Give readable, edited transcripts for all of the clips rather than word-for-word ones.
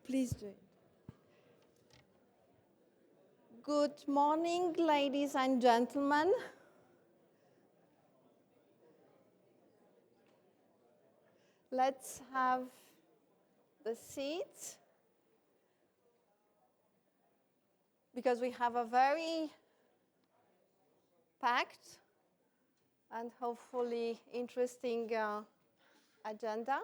Please do it. Good morning, ladies and gentlemen. Let's have the seats, because we have a very packed and hopefully interesting agenda.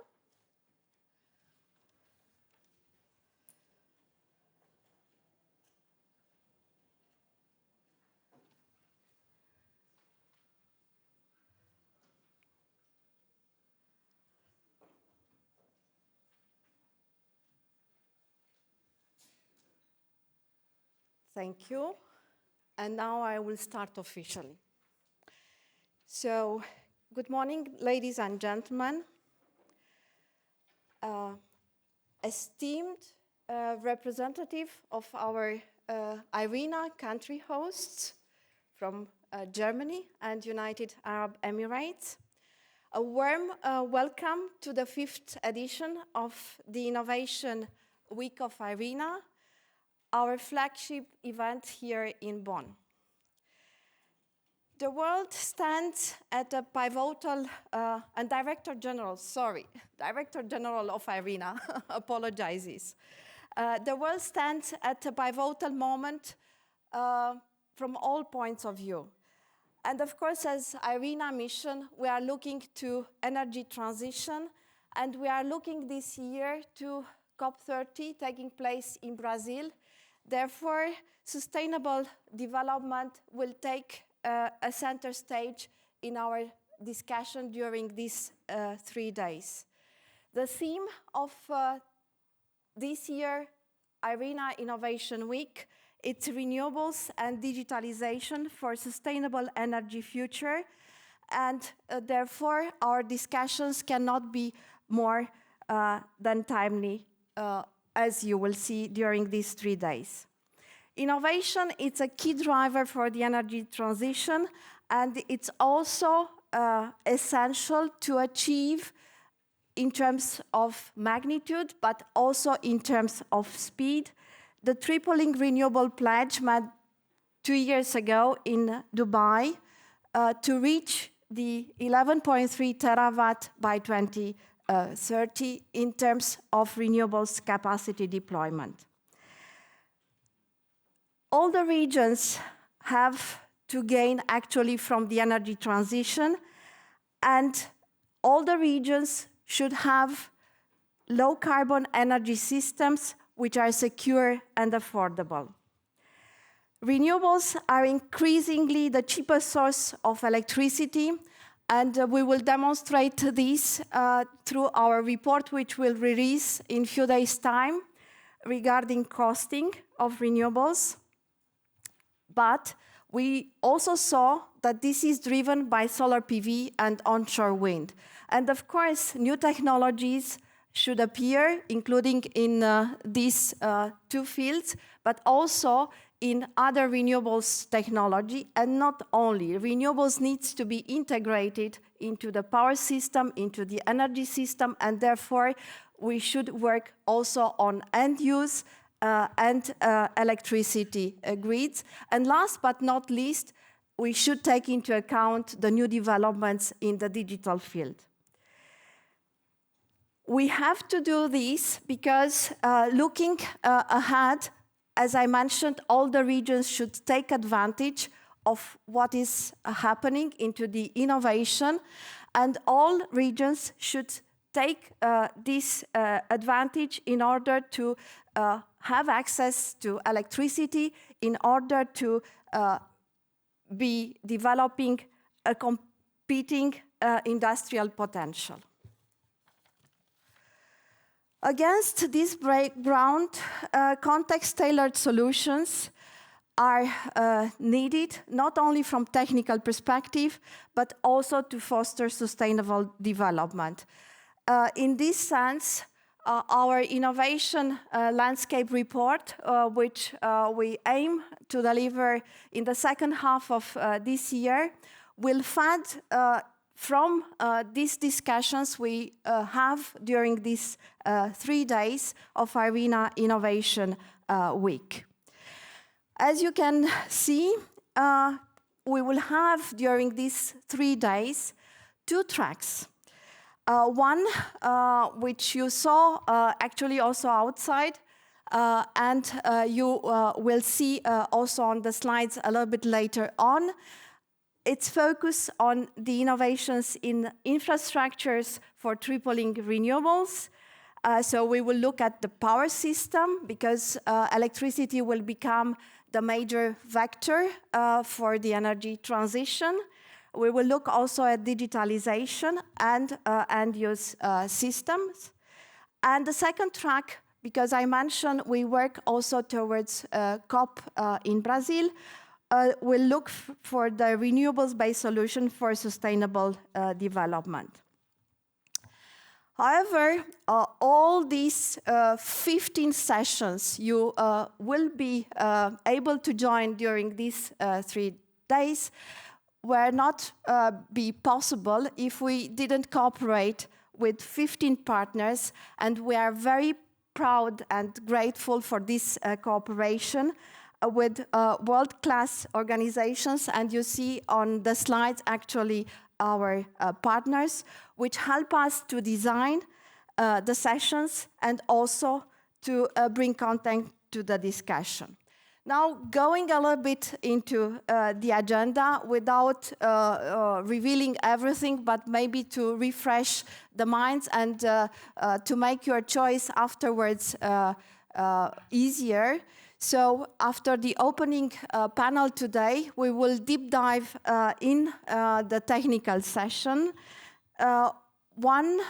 Thank you. And now I will start officially. So, good morning, ladies and gentlemen. Esteemed representative of our IRENA country hosts from Germany and United Arab Emirates. A warm welcome to the 5th edition of the Innovation Week of IRENA, our flagship event here in Bonn. The world stands at a pivotal, and Director General of IRENA apologizes. The world stands at a pivotal moment from all points of view. And of course, as IRENA mission, we are looking to energy transition, and we are looking this year to COP30 taking place in Brazil. Therefore, sustainable development will take a center stage in our discussion during these 3 days. The theme of this year, IRENA Innovation Week, it's renewables and digitalisation for sustainable energy future. And therefore, our discussions cannot be more than timely, as you will see during these 3 days. Innovation is a key driver for the energy transition, and it's also essential to achieve in terms of magnitude, but also in terms of speed. The tripling renewable pledge made 2 years ago in Dubai to reach the 11.3 terawatt by 2030 in terms of renewables capacity deployment. All the regions have to gain actually from the energy transition, and all the regions should have low carbon energy systems which are secure and affordable. Renewables are increasingly the cheapest source of electricity, and we will demonstrate this through our report, which we'll release in a few days' time regarding costing of renewables. But we also saw that this is driven by solar PV and onshore wind. And of course, new technologies should appear, including in these 2 fields, but also in other renewables technology, and not only. Renewables needs to be integrated into the power system, into the energy system, and therefore we should work also on end use and electricity grids. And last but not least, we should take into account the new developments in the digital field. We have to do this because looking ahead, as I mentioned, all the regions should take advantage of what is happening into the innovation, and all regions should take this advantage in order to have access to electricity, in order to be developing a competing industrial potential. Against this background, context-tailored solutions are needed, not only from technical perspective, but also to foster sustainable development. In this sense, our innovation landscape report, which we aim to deliver in the second half of this year, will fund from these discussions we have during these 3 days of IRENA Innovation Week. As you can see, we will have during these 3 days 2 tracks. One which you saw actually also outside, and you will see also on the slides a little bit later on. It's focused on the innovations in infrastructures for tripling renewables. So we will look at the power system, because electricity will become the major vector for the energy transition. We will look also at digitalisation and end-use systems. And the second track, because I mentioned we work also towards COP in Brazil, we'll look for the renewables-based solution for sustainable development. However, all these 15 sessions you will be able to join during these 3 days were not be possible if we didn't cooperate with 15 partners, and we are very proud and grateful for this cooperation with world-class organizations, and you see on the slides actually our partners, which help us to design the sessions and also to bring content to the discussion. Now, going a little bit into the agenda without revealing everything, but maybe to refresh the minds and to make your choice afterwards easier. So after the opening panel today, we will deep dive in the technical session. One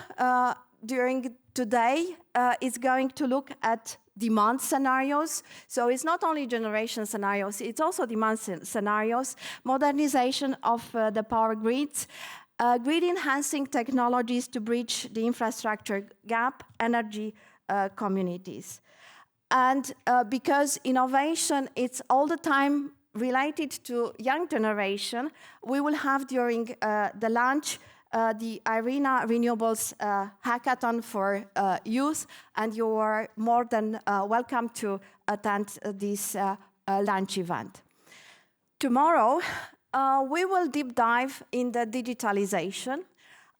during today is going to look at demand scenarios. So it's not only generation scenarios, it's also demand scenarios, modernization of the power grids, grid enhancing technologies to bridge the infrastructure gap, energy communities. And because innovation, it's all the time related to young generation, we will have during the lunch the IRENA Renewables Hackathon for youth, and you are more than welcome to attend this lunch event. Tomorrow, we will deep dive in the digitalization,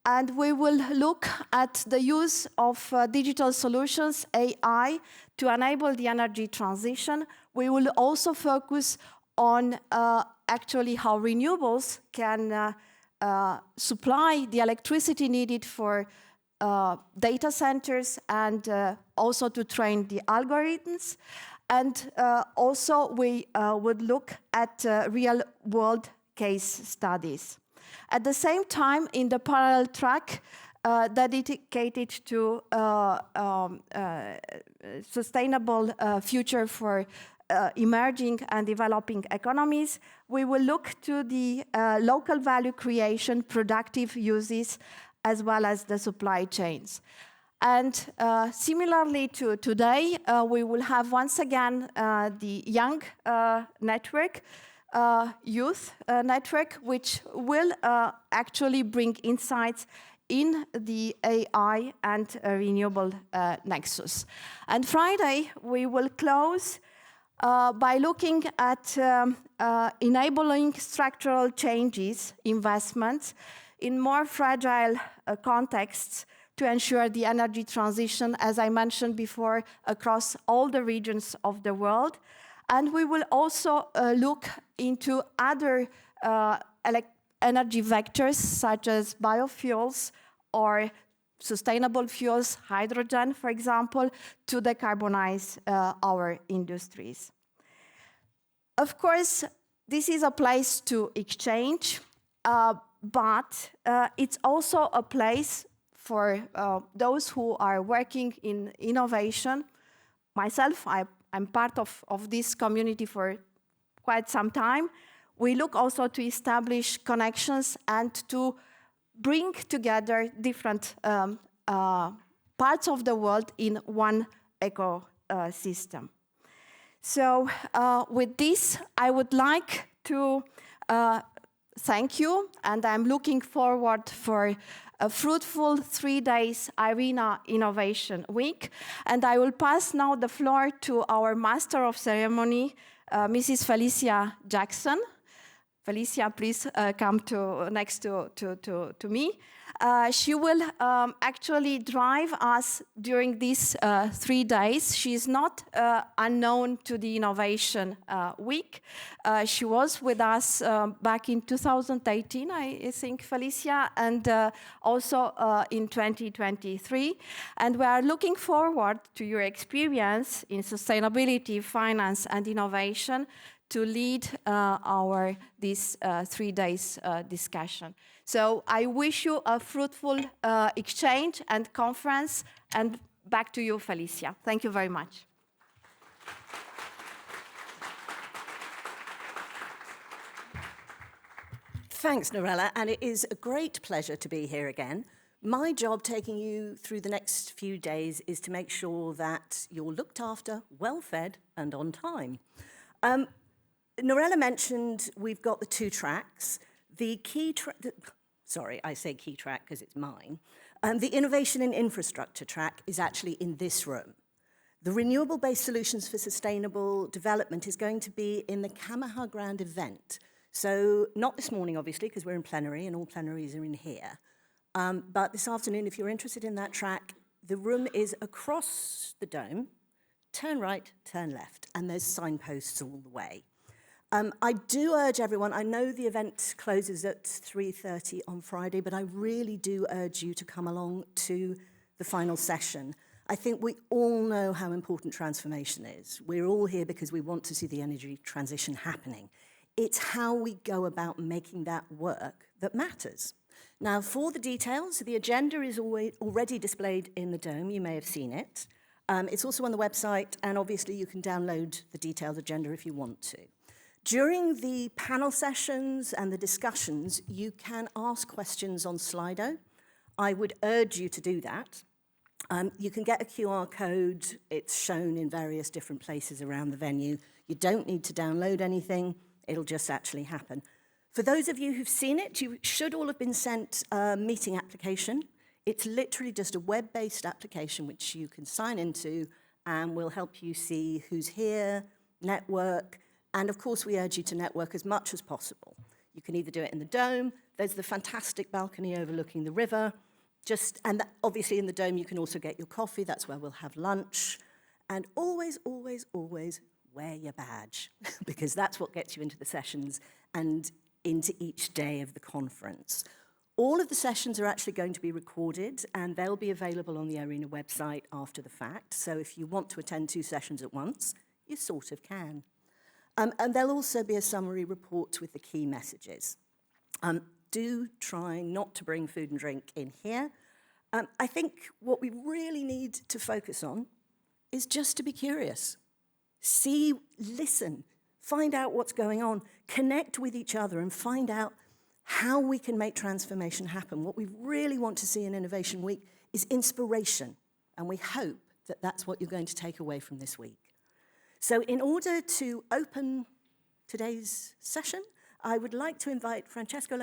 and we will look at the use of digital solutions, AI, to enable the energy transition. We will also focus on actually how renewables can supply the electricity needed for data centers and also to train the algorithms. And also we would look at real-world case studies. At the same time, in the parallel track dedicated to sustainable future for emerging and developing economies, we will look to the local value creation, productive uses, as well as the supply chains. And similarly to today, we will have once again the young network, youth network, which will actually bring insights in the AI and renewable nexus. And Friday, we will close by looking at enabling structural changes, investments, in more fragile contexts to ensure the energy transition, as I mentioned before, across all the regions of the world. And we will also look into other energy vectors, such as biofuels or sustainable fuels, hydrogen, for example, to decarbonize our industries. Of course, this is a place to exchange, but it's also a place for those who are working in innovation. Myself, I'm part of this community for quite some time. We look also to establish connections and to bring together different parts of the world in one ecosystem. So with this, I would like to thank you, and I'm looking forward for a fruitful 3 days IRENA Innovation Week. And I will pass now the floor to our Master of Ceremony, Mrs. Felicia Jackson. Felicia, please come next to me. She will actually drive us during these 3 days. She is not unknown to the Innovation Week. She was with us back in 2018, I think, Felicia, and also in 2023. And we are looking forward to your experience in sustainability, finance, and innovation to lead this 3 days discussion. So I wish you a fruitful exchange and conference, and back to you, Felicia. Thank you very much. Thanks, Norela, and it is a great pleasure to be here again. My job taking you through the next few days is to make sure that you're looked after, well-fed, and on time. Norela mentioned we've got the 2 tracks. The key track, sorry, I say key track because it's mine. The Innovation in Infrastructure track is actually in this room. The Renewable-Based Solutions for Sustainable Development is going to be in the Kamaha Grand event. So not this morning, obviously, because we're in plenary and all plenaries are in here. But this afternoon, if you're interested in that track, the room is across the dome. Turn right, turn left, and there's signposts all the way. I do urge everyone, I know the event closes at 3:30 on Friday, but I really do urge you to come along to the final session. I think we all know how important transformation is. We're all here because we want to see the energy transition happening. It's how we go about making that work that matters. Now, for the details, the agenda is already displayed in the dome. You may have seen it. It's also on the website, and obviously you can download the detailed agenda if you want to. During the panel sessions and the discussions, you can ask questions on Slido. I would urge you to do that. You can get a QR code. It's shown in various different places around the venue. You don't need to download anything. It'll just actually happen. For those of you who've seen it, you should all have been sent a meeting application. It's literally just a web-based application which you can sign into and will help you see who's here, network, and of course we urge you to network as much as possible. You can either do it in the dome, there's the fantastic balcony overlooking the river, obviously in the dome you can also get your coffee, that's where we'll have lunch, and always, always, always wear your badge, because that's what gets you into the sessions and into each day of the conference. All of the sessions are actually going to be recorded, and they'll be available on the IRENA website after the fact. So if you want to attend 2 sessions at once, you sort of can. And there'll also be a summary report with the key messages. Do try not to bring food and drink in here. I think what we really need to focus on is just to be curious. See, listen, find out what's going on, connect with each other and find out how we can make transformation happen. What we really want to see in Innovation Week is inspiration, and we hope that that's what you're going to take away from this week. So in order to open today's session, I would like to invite Francesco,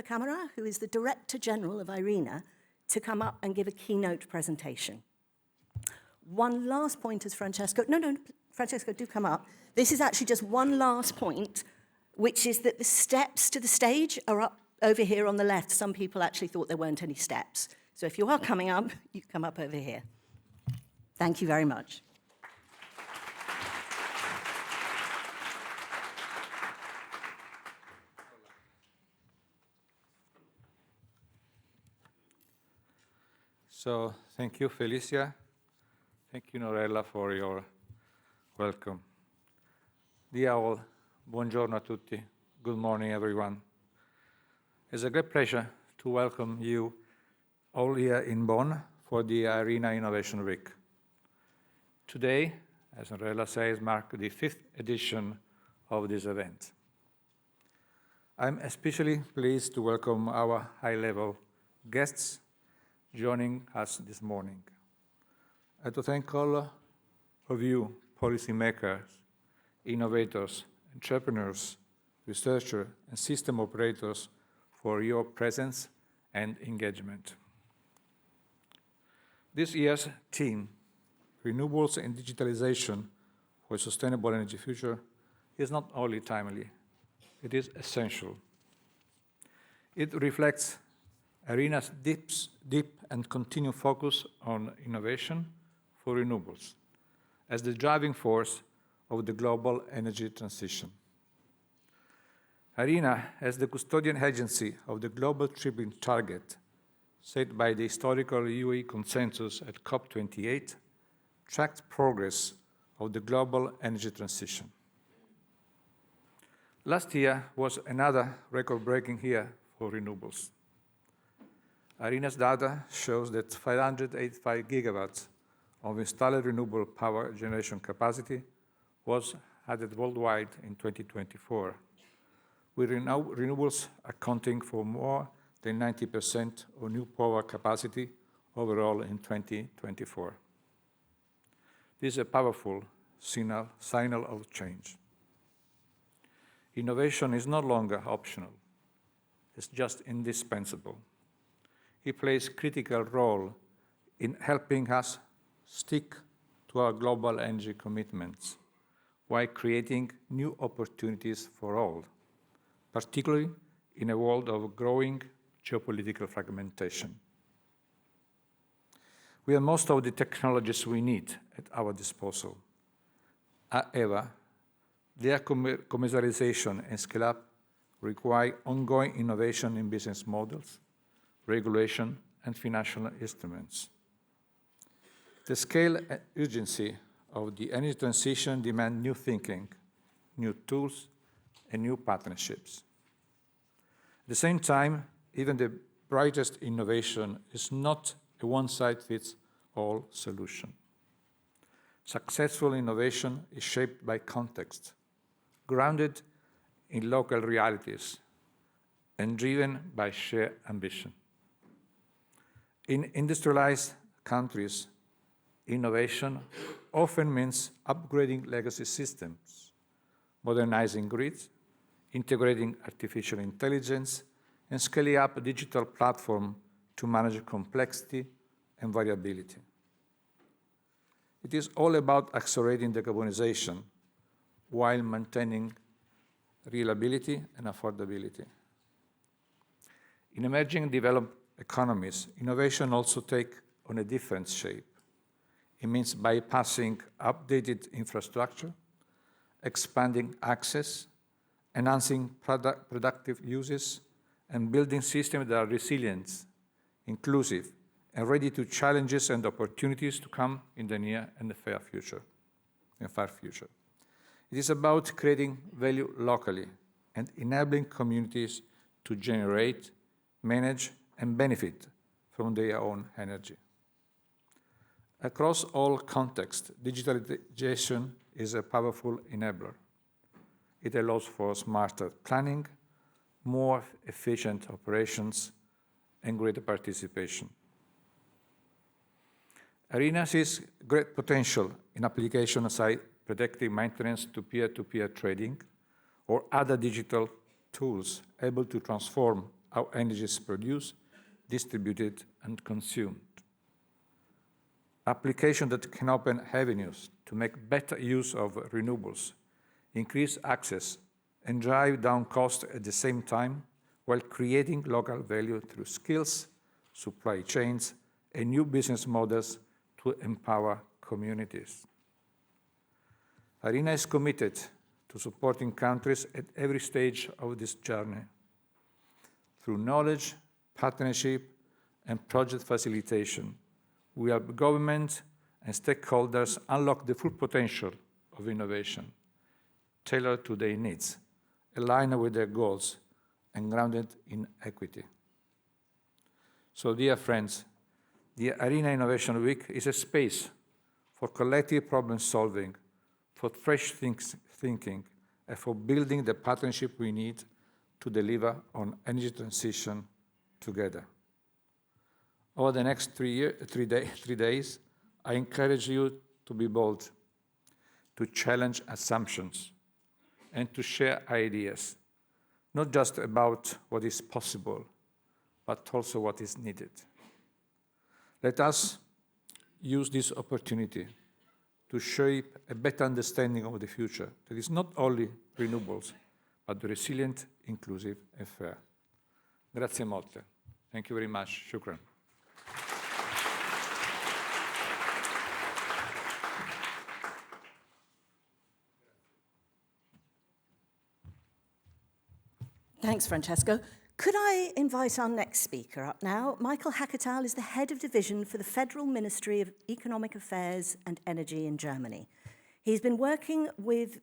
who is the Director General of IRENA, to come up and give a keynote presentation. One last point as Francesco, Francesco, do come up. This is actually just one last point, which is that the steps to the stage are up over here on the left. Some people actually thought there weren't any steps. So if you are coming up, you come up over here. Thank you very much. So thank you, Felicia. Thank you, Norela, for your welcome. Dear all, buongiorno a tutti. Good morning, everyone. It's a great pleasure to welcome you all here in Bonn for the IRENA Innovation Week. Today, as Norela says, marks the 5th edition of this event. I'm especially pleased to welcome our high-level guests joining us this morning. And to thank all of you, policymakers, innovators, entrepreneurs, researchers, and system operators for your presence and engagement. This year's theme, Renewables and Digitalization for a Sustainable Energy Future, is not only timely, it is essential. It reflects IRENA's deep and continued focus on innovation for renewables as the driving force of the global energy transition. IRENA, as the custodian agency of the global tripling target set by the historical UAE consensus at COP28, tracks progress of the global energy transition. Last year was another record-breaking year for renewables. IRENA's data shows that 585 gigawatts of installed renewable power generation capacity was added worldwide in 2024, with renewables accounting for more than 90% of new power capacity overall in 2024. This is a powerful signal of change. Innovation is no longer optional. It's just indispensable. It plays a critical role in helping us stick to our global energy commitments while creating new opportunities for all, particularly in a world of growing geopolitical fragmentation. We have most of the technologies we need at our disposal. However, their commercialization and scale-up require ongoing innovation in business models, regulation, and financial instruments. The scale and urgency of the energy transition demand new thinking, new tools, and new partnerships. At the same time, even the brightest innovation is not a one-size-fits-all solution. Successful innovation is shaped by context, grounded in local realities, and driven by shared ambition. In industrialized countries, innovation often means upgrading legacy systems, modernizing grids, integrating artificial intelligence, and scaling up a digital platform to manage complexity and variability. It is all about accelerating decarbonization while maintaining reliability and affordability. In emerging developed economies, innovation also takes on a different shape. It means bypassing updated infrastructure, expanding access, enhancing productive uses, and building systems that are resilient, inclusive, and ready to challenges and opportunities to come in the near and the far future. It is about creating value locally and enabling communities to generate, manage, and benefit from their own energy. Across all contexts, digitalization is a powerful enabler. It allows for smarter planning, more efficient operations, and greater participation. IRENA sees great potential in applications like predictive maintenance to peer-to-peer trading or other digital tools able to transform how energy is produced, distributed, and consumed. Applications that can open avenues to make better use of renewables, increase access, and drive down costs at the same time while creating local value through skills, supply chains, and new business models to empower communities. IRENA is committed to supporting countries at every stage of this journey through knowledge, partnership, and project facilitation. We help government and stakeholders unlock the full potential of innovation, tailored to their needs, aligned with their goals, and grounded in equity. So, dear friends, the IRENA Innovation Week is a space for collective problem solving, for fresh thinking, and for building the partnership we need to deliver on energy transition together. Over the next 3 days, I encourage you to be bold, to challenge assumptions, and to share ideas, not just about what is possible, but also what is needed. Let us use this opportunity to shape a better understanding of the future that is not only renewables, but resilient, inclusive, and fair. Grazie molte. Thank you very much. Shukran. Thanks, Francesco. Could I invite our next speaker up now? Michael Hackethal is the head of division for the Federal Ministry of Economic Affairs and Energy in Germany. He's been working with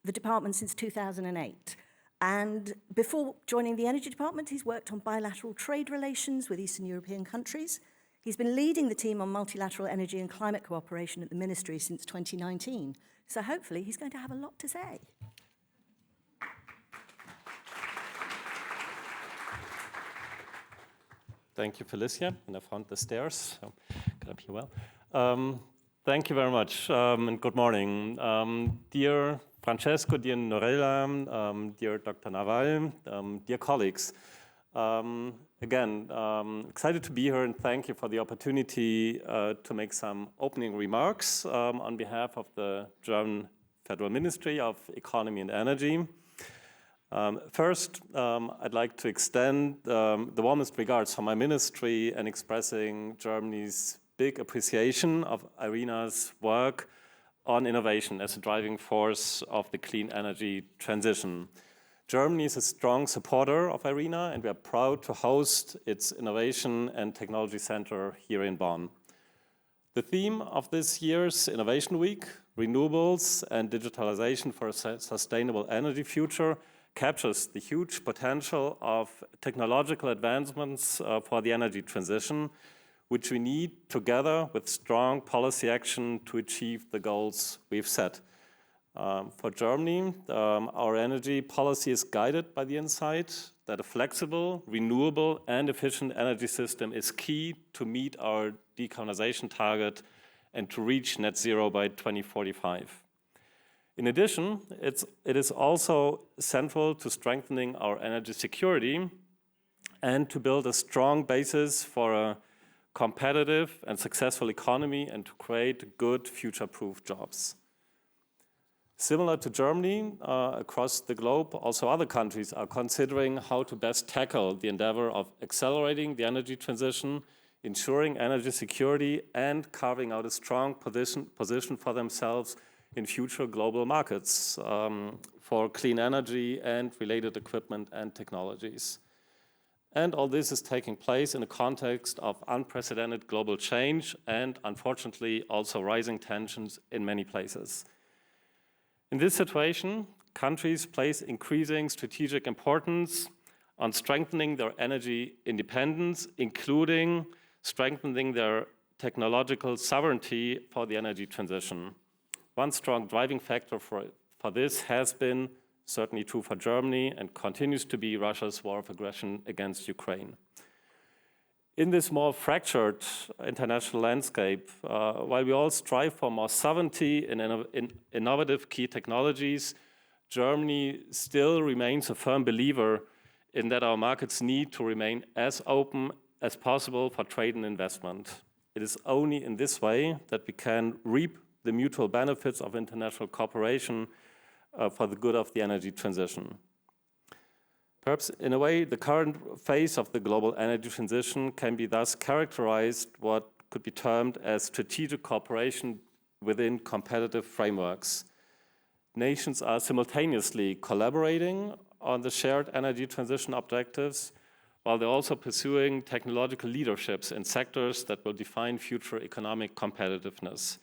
the department since 2008. And before joining the Energy Department, he's worked on bilateral trade relations with Eastern European countries. He's been leading the team on multilateral energy and climate cooperation at the Ministry since 2019. So hopefully he's going to have a lot to say. Thank you, Felicia, and I found the stairs, so got up here well. Thank you very much, and good morning. Dear Francesco, dear Norela, dear Dr. Nawal, dear colleagues. Again, excited to be here and thank you for the opportunity to make some opening remarks on behalf of the German Federal Ministry of Economy and Energy. First, I'd like to extend the warmest regards from my ministry and expressing Germany's big appreciation of IRENA's work on innovation as a driving force of the clean energy transition. Germany is a strong supporter of IRENA, and we are proud to host its Innovation and Technology Center here in Bonn. The theme of this year's Innovation Week, Renewables and Digitalisation for a Sustainable Energy Future, captures the huge potential of technological advancements for the energy transition, which we need together with strong policy action to achieve the goals we've set. For Germany, our energy policy is guided by the insight that a flexible, renewable, and efficient energy system is key to meet our decarbonization target and to reach net zero by 2045. In addition, it is also central to strengthening our energy security and to build a strong basis for a competitive and successful economy and to create good future-proof jobs. Similar to Germany, across the globe, also other countries are considering how to best tackle the endeavor of accelerating the energy transition, ensuring energy security, and carving out a strong position for themselves in future global markets for clean energy and related equipment and technologies. And all this is taking place in a context of unprecedented global change and, unfortunately, also rising tensions in many places. In this situation, countries place increasing strategic importance on strengthening their energy independence, including strengthening their technological sovereignty for the energy transition. One strong driving factor for this has been certainly true for Germany and continues to be Russia's war of aggression against Ukraine. In this more fractured international landscape, while we all strive for more sovereignty in innovative key technologies, Germany still remains a firm believer in that our markets need to remain as open as possible for trade and investment. It is only in this way that we can reap the mutual benefits of international cooperation for the good of the energy transition. Perhaps in a way, the current phase of the global energy transition can be thus characterized what could be termed as strategic cooperation within competitive frameworks. Nations are simultaneously collaborating on the shared energy transition objectives, while they're also pursuing technological leaderships in sectors that will define future economic competitiveness.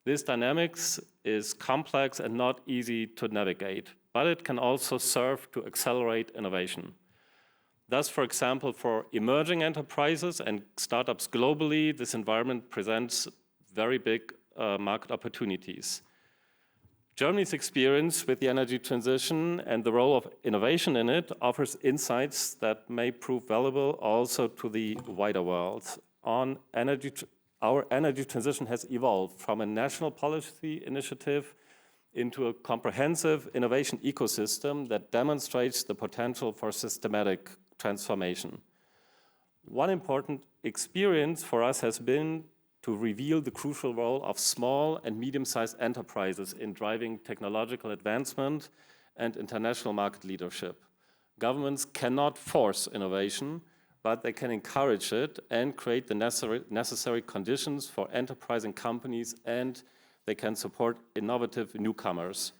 This dynamics is complex and not easy to navigate, but it can also serve to accelerate innovation. Thus, for example, for emerging enterprises and startups globally, this environment presents very big market opportunities. Germany's experience with the energy transition and the role of innovation in it offers insights that may prove valuable also to the wider world. Our energy transition has evolved from a national policy initiative into a comprehensive innovation ecosystem that demonstrates the potential for systematic transformation. One important experience for us has been to reveal the crucial role of small and medium-sized enterprises in driving technological advancement and international market leadership. Governments cannot force innovation, but they can encourage it and create the necessary conditions for enterprising companies, and they can support innovative newcomers.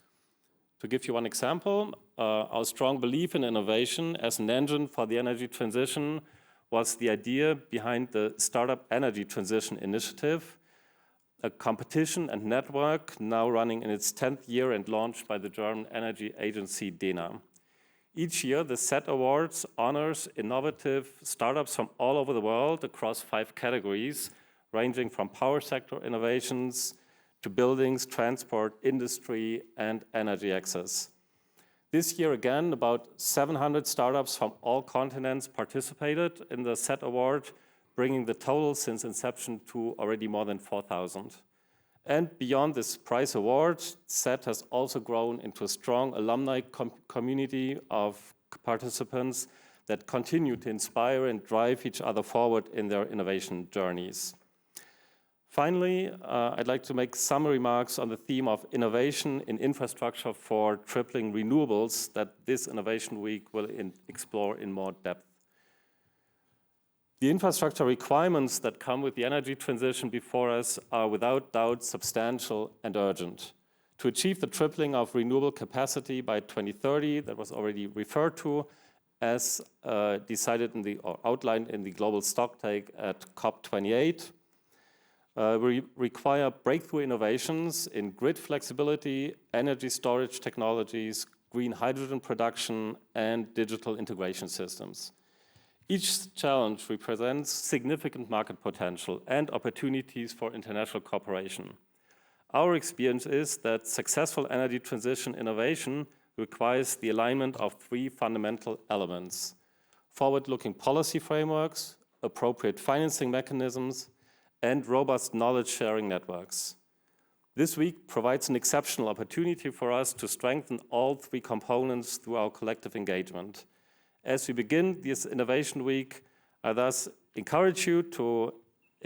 To give you one example, our strong belief in innovation as an engine for the energy transition was the idea behind the Startup Energy Transition Initiative, a competition and network now running in its 10th year and launched by the German energy agency DENA. Each year, the SET Awards honors innovative startups from all over the world across 5 categories, ranging from power sector innovations to buildings, transport, industry, and energy access. This year again, about 700 startups from all continents participated in the SET Award, bringing the total since inception to already more than 4,000. And beyond this prize award, SET has also grown into a strong alumni community of participants that continue to inspire and drive each other forward in their innovation journeys. Finally, I'd like to make some remarks on the theme of innovation in infrastructure for tripling renewables that this Innovation Week will explore in more depth. The infrastructure requirements that come with the energy transition before us are without doubt substantial and urgent. To achieve the tripling of renewable capacity by 2030 that was already referred to as decided in or outlined in the global stocktake at COP28, we require breakthrough innovations in grid flexibility, energy storage technologies, green hydrogen production, and digital integration systems. Each challenge represents significant market potential and opportunities for international cooperation. Our experience is that successful energy transition innovation requires the alignment of 3 fundamental elements: forward-looking policy frameworks, appropriate financing mechanisms, and robust knowledge-sharing networks. This week provides an exceptional opportunity for us to strengthen all 3 components through our collective engagement. As we begin this Innovation Week, I thus encourage you to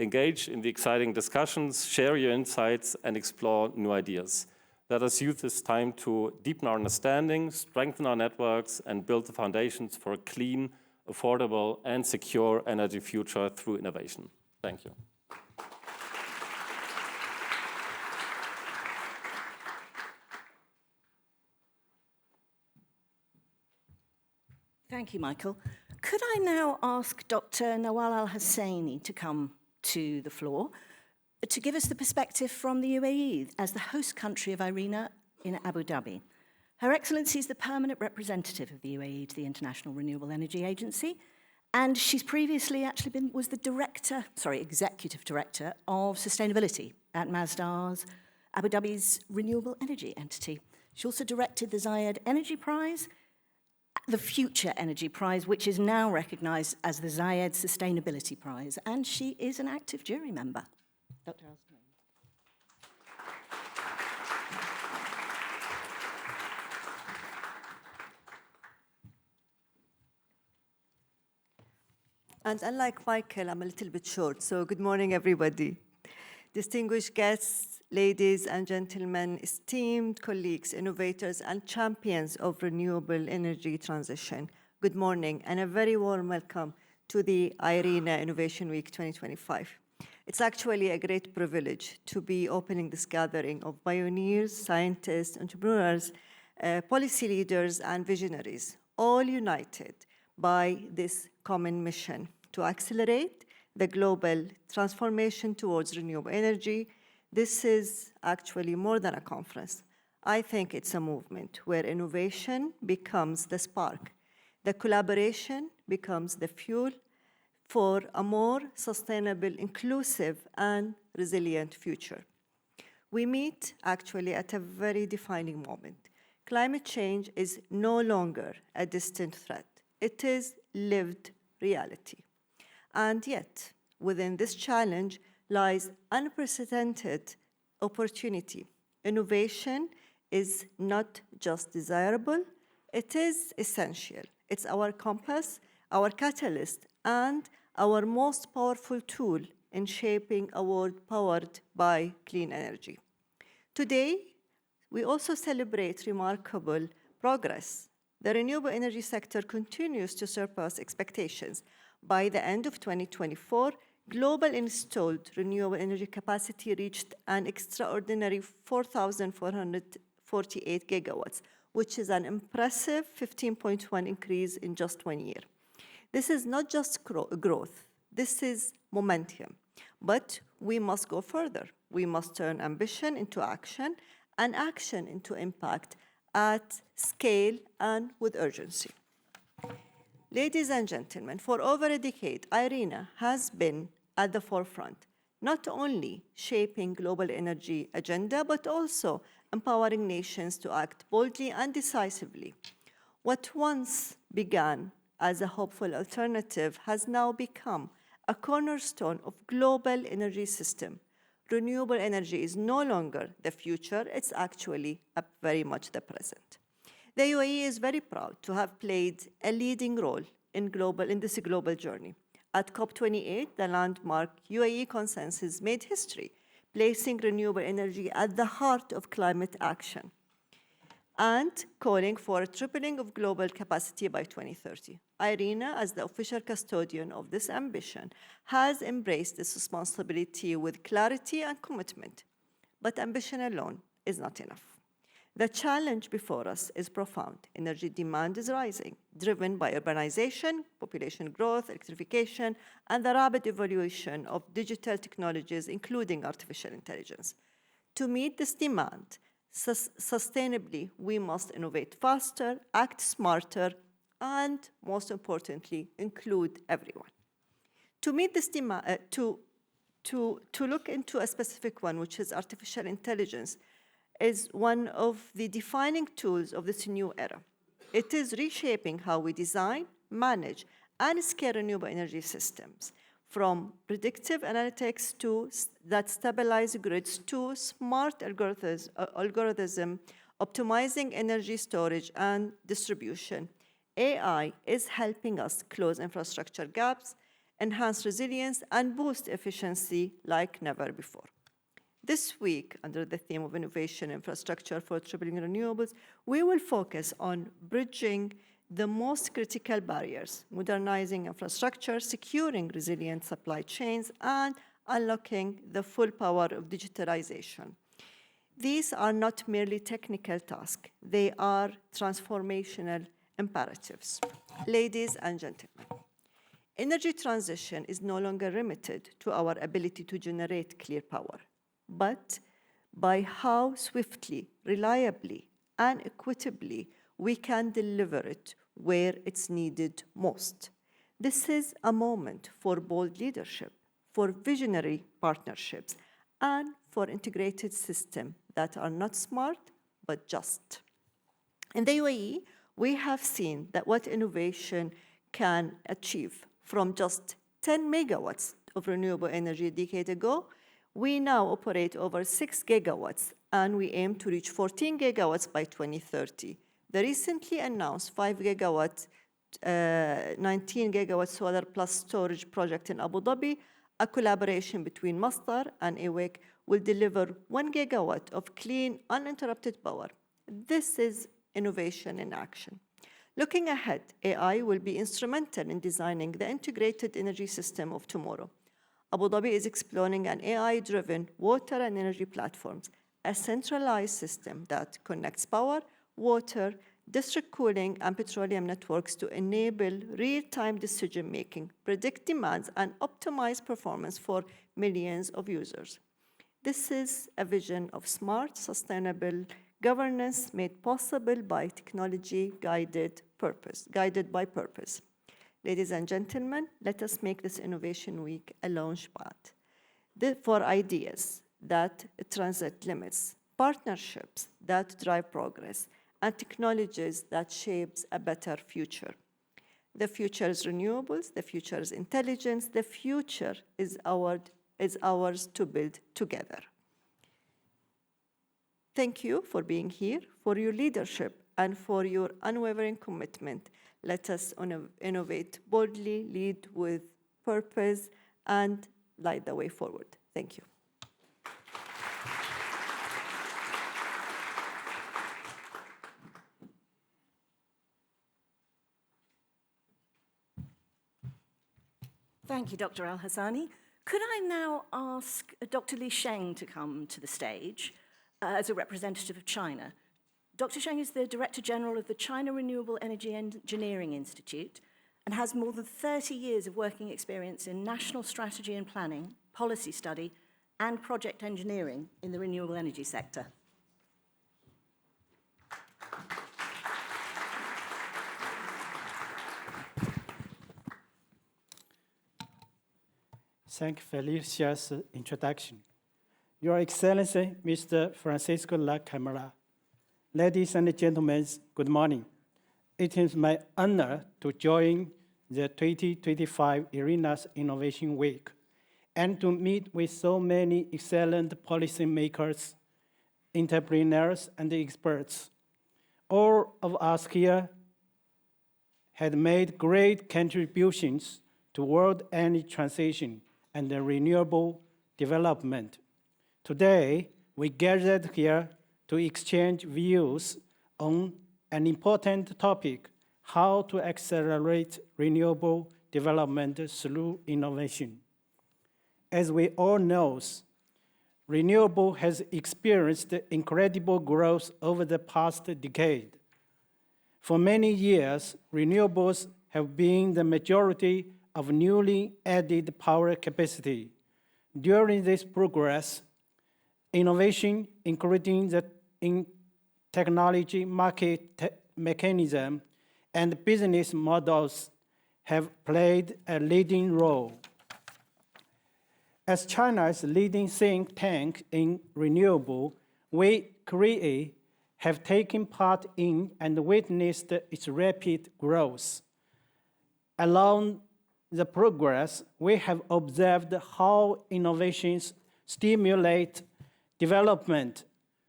engage in the exciting discussions, share your insights, and explore new ideas. Let us use this time to deepen our understanding, strengthen our networks, and build the foundations for a clean, affordable, and secure energy future through innovation. Thank you. Thank you, Michael. Could I now ask Dr. Nawal Al-Hosany to come to the floor to give us the perspective from the UAE as the host country of IRENA in Abu Dhabi. Her Excellency is the permanent representative of the UAE to the International Renewable Energy Agency, and she's previously actually was the executive director of sustainability at Masdar's Abu Dhabi's renewable energy entity. She also directed the Zayed Energy Prize, the Future Energy Prize, which is now recognized as the Zayed Sustainability Prize, and she is an active jury member. Dr. Al-Hosany. And unlike Michael, I'm a little bit short, so good morning, everybody. Distinguished guests, ladies and gentlemen, esteemed colleagues, innovators, and champions of renewable energy transition, good morning, and a very warm welcome to the IRENA Innovation Week 2025. It's actually a great privilege to be opening this gathering of pioneers, scientists, entrepreneurs, policy leaders, and visionaries, all united by this common mission to accelerate the global transformation towards renewable energy. This is actually more than a conference. I think it's a movement where innovation becomes the spark, the collaboration becomes the fuel for a more sustainable, inclusive, and resilient future. We meet actually at a very defining moment. Climate change is no longer a distant threat. It is lived reality. And yet, within this challenge lies unprecedented opportunity. Innovation is not just desirable, it is essential. It's our compass, our catalyst, and our most powerful tool in shaping a world powered by clean energy. Today, we also celebrate remarkable progress. The renewable energy sector continues to surpass expectations. By the end of 2024, global installed renewable energy capacity reached an extraordinary 4,448 gigawatts, which is an impressive 15.1 increase in just 1 year. This is not just growth, this is momentum. But we must go further. We must turn ambition into action and action into impact at scale and with urgency. Ladies and gentlemen, for over a decade, IRENA has been at the forefront, not only shaping global energy agenda, but also empowering nations to act boldly and decisively. What once began as a hopeful alternative has now become a cornerstone of global energy system. Renewable energy is no longer the future, it's actually very much the present. The UAE is very proud to have played a leading role in this global journey. At COP28, the landmark UAE consensus made history, placing renewable energy at the heart of climate action and calling for a tripling of global capacity by 2030. IRENA, as the official custodian of this ambition, has embraced this responsibility with clarity and commitment. But ambition alone is not enough. The challenge before us is profound. Energy demand is rising, driven by urbanization, population growth, electrification, and the rapid evolution of digital technologies, including artificial intelligence. To meet this demand sustainably, we must innovate faster, act smarter, and most importantly, include everyone. To meet this demand, to look into a specific one, which is artificial intelligence, is one of the defining tools of this new era. It is reshaping how we design, manage, and scale renewable energy systems, from predictive analytics that stabilize grids to smart algorithm optimizing energy storage and distribution. AI is helping us close infrastructure gaps, enhance resilience, and boost efficiency like never before. This week, under the theme of innovation infrastructure for tripling renewables, we will focus on bridging the most critical barriers, modernizing infrastructure, securing resilient supply chains, and unlocking the full power of digitalization. These are not merely technical tasks, they are transformational imperatives. Ladies and gentlemen, energy transition is no longer limited to our ability to generate clear power, but by how swiftly, reliably, and equitably we can deliver it where it's needed most. This is a moment for bold leadership, for visionary partnerships, and for integrated systems that are not smart, but just. In the UAE, we have seen that what innovation can achieve. From just 10 megawatts of renewable energy a decade ago, we now operate over 6 gigawatts, and we aim to reach 14 gigawatts by 2030. The recently announced 5 gigawatt, 19 gigawatt solar plus storage project in Abu Dhabi, a collaboration between Masdar and AWEC, will deliver 1 gigawatt of clean, uninterrupted power. This is innovation in action. Looking ahead, AI will be instrumental in designing the integrated energy system of tomorrow. Abu Dhabi is exploring an AI-driven water and energy platforms, a centralized system that connects power, water, district cooling, and petroleum networks to enable real-time decision-making, predict demands, and optimize performance for millions of users. This is a vision of smart, sustainable governance made possible by technology guided by purpose. Ladies and gentlemen, let us make this Innovation Week a launchpad for ideas that transit limits, partnerships that drive progress, and technologies that shapes a better future. The future is renewables, the future is intelligence, the future is ours to build together. Thank you for being here, for your leadership, and for your unwavering commitment. Let us innovate boldly, lead with purpose, and light the way forward. Thank you. Thank you, Dr. Al-Hosany. Could I now ask Dr. Li Sheng to come to the stage as a representative of China? Dr. Sheng is the Director General of the China Renewable Energy Engineering Institute and has more than 30 years of working experience in national strategy and planning, policy study, and project engineering in the renewable energy sector. Thank Felicia's introduction. Your Excellency, Mr. Francesco La Camera. Ladies and gentlemen, good morning. It is my honor to join the 2025 IRENA Innovation Week and to meet with so many excellent policymakers, entrepreneurs, and experts. All of us here had made great contributions to world energy transition and the renewable development. Today, we gathered here to exchange views on an important topic, how to accelerate renewable development through innovation. As we all know, renewable has experienced incredible growth over the past decade. For many years, renewables have been the majority of newly added power capacity. During this progress, innovation, including in technology, market mechanism, and business models, have played a leading role. As China's leading think tank in renewable, we, CREEI, have taken part in and witnessed its rapid growth. Along the progress, we have observed how innovations stimulate development.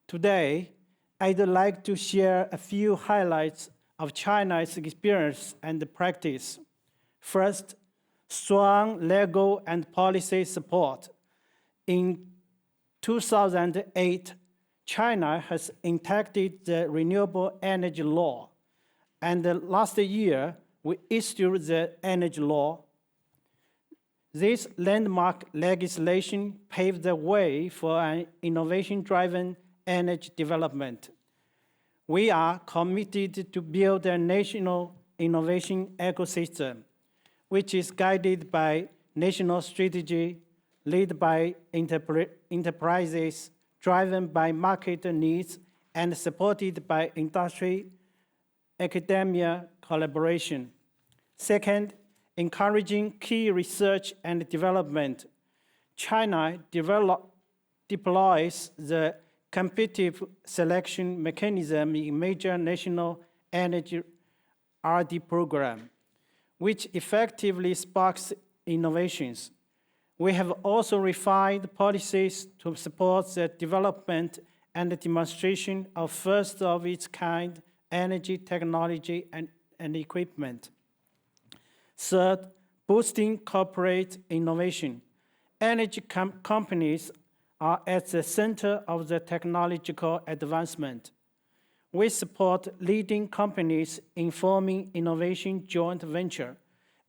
Today, I'd like to share a few highlights of China's experience and practice. First, strong legal and policy support. In 2008, China has enacted the Renewable Energy Law, and last year, we issued the Energy Law. This landmark legislation paved the way for an innovation-driven energy development. We are committed to build a national innovation ecosystem, which is guided by national strategy, led by enterprises, driven by market needs, and supported by industry, academia collaboration. Second, encouraging key research and development. China deploys the competitive selection mechanism in major national energy R&D program, which effectively sparks innovations. We have also refined policies to support the development and the demonstration of first-of-its-kind energy technology and equipment. Third, boosting corporate innovation. Energy companies are at the center of the technological advancement. We support leading companies in forming innovation joint venture,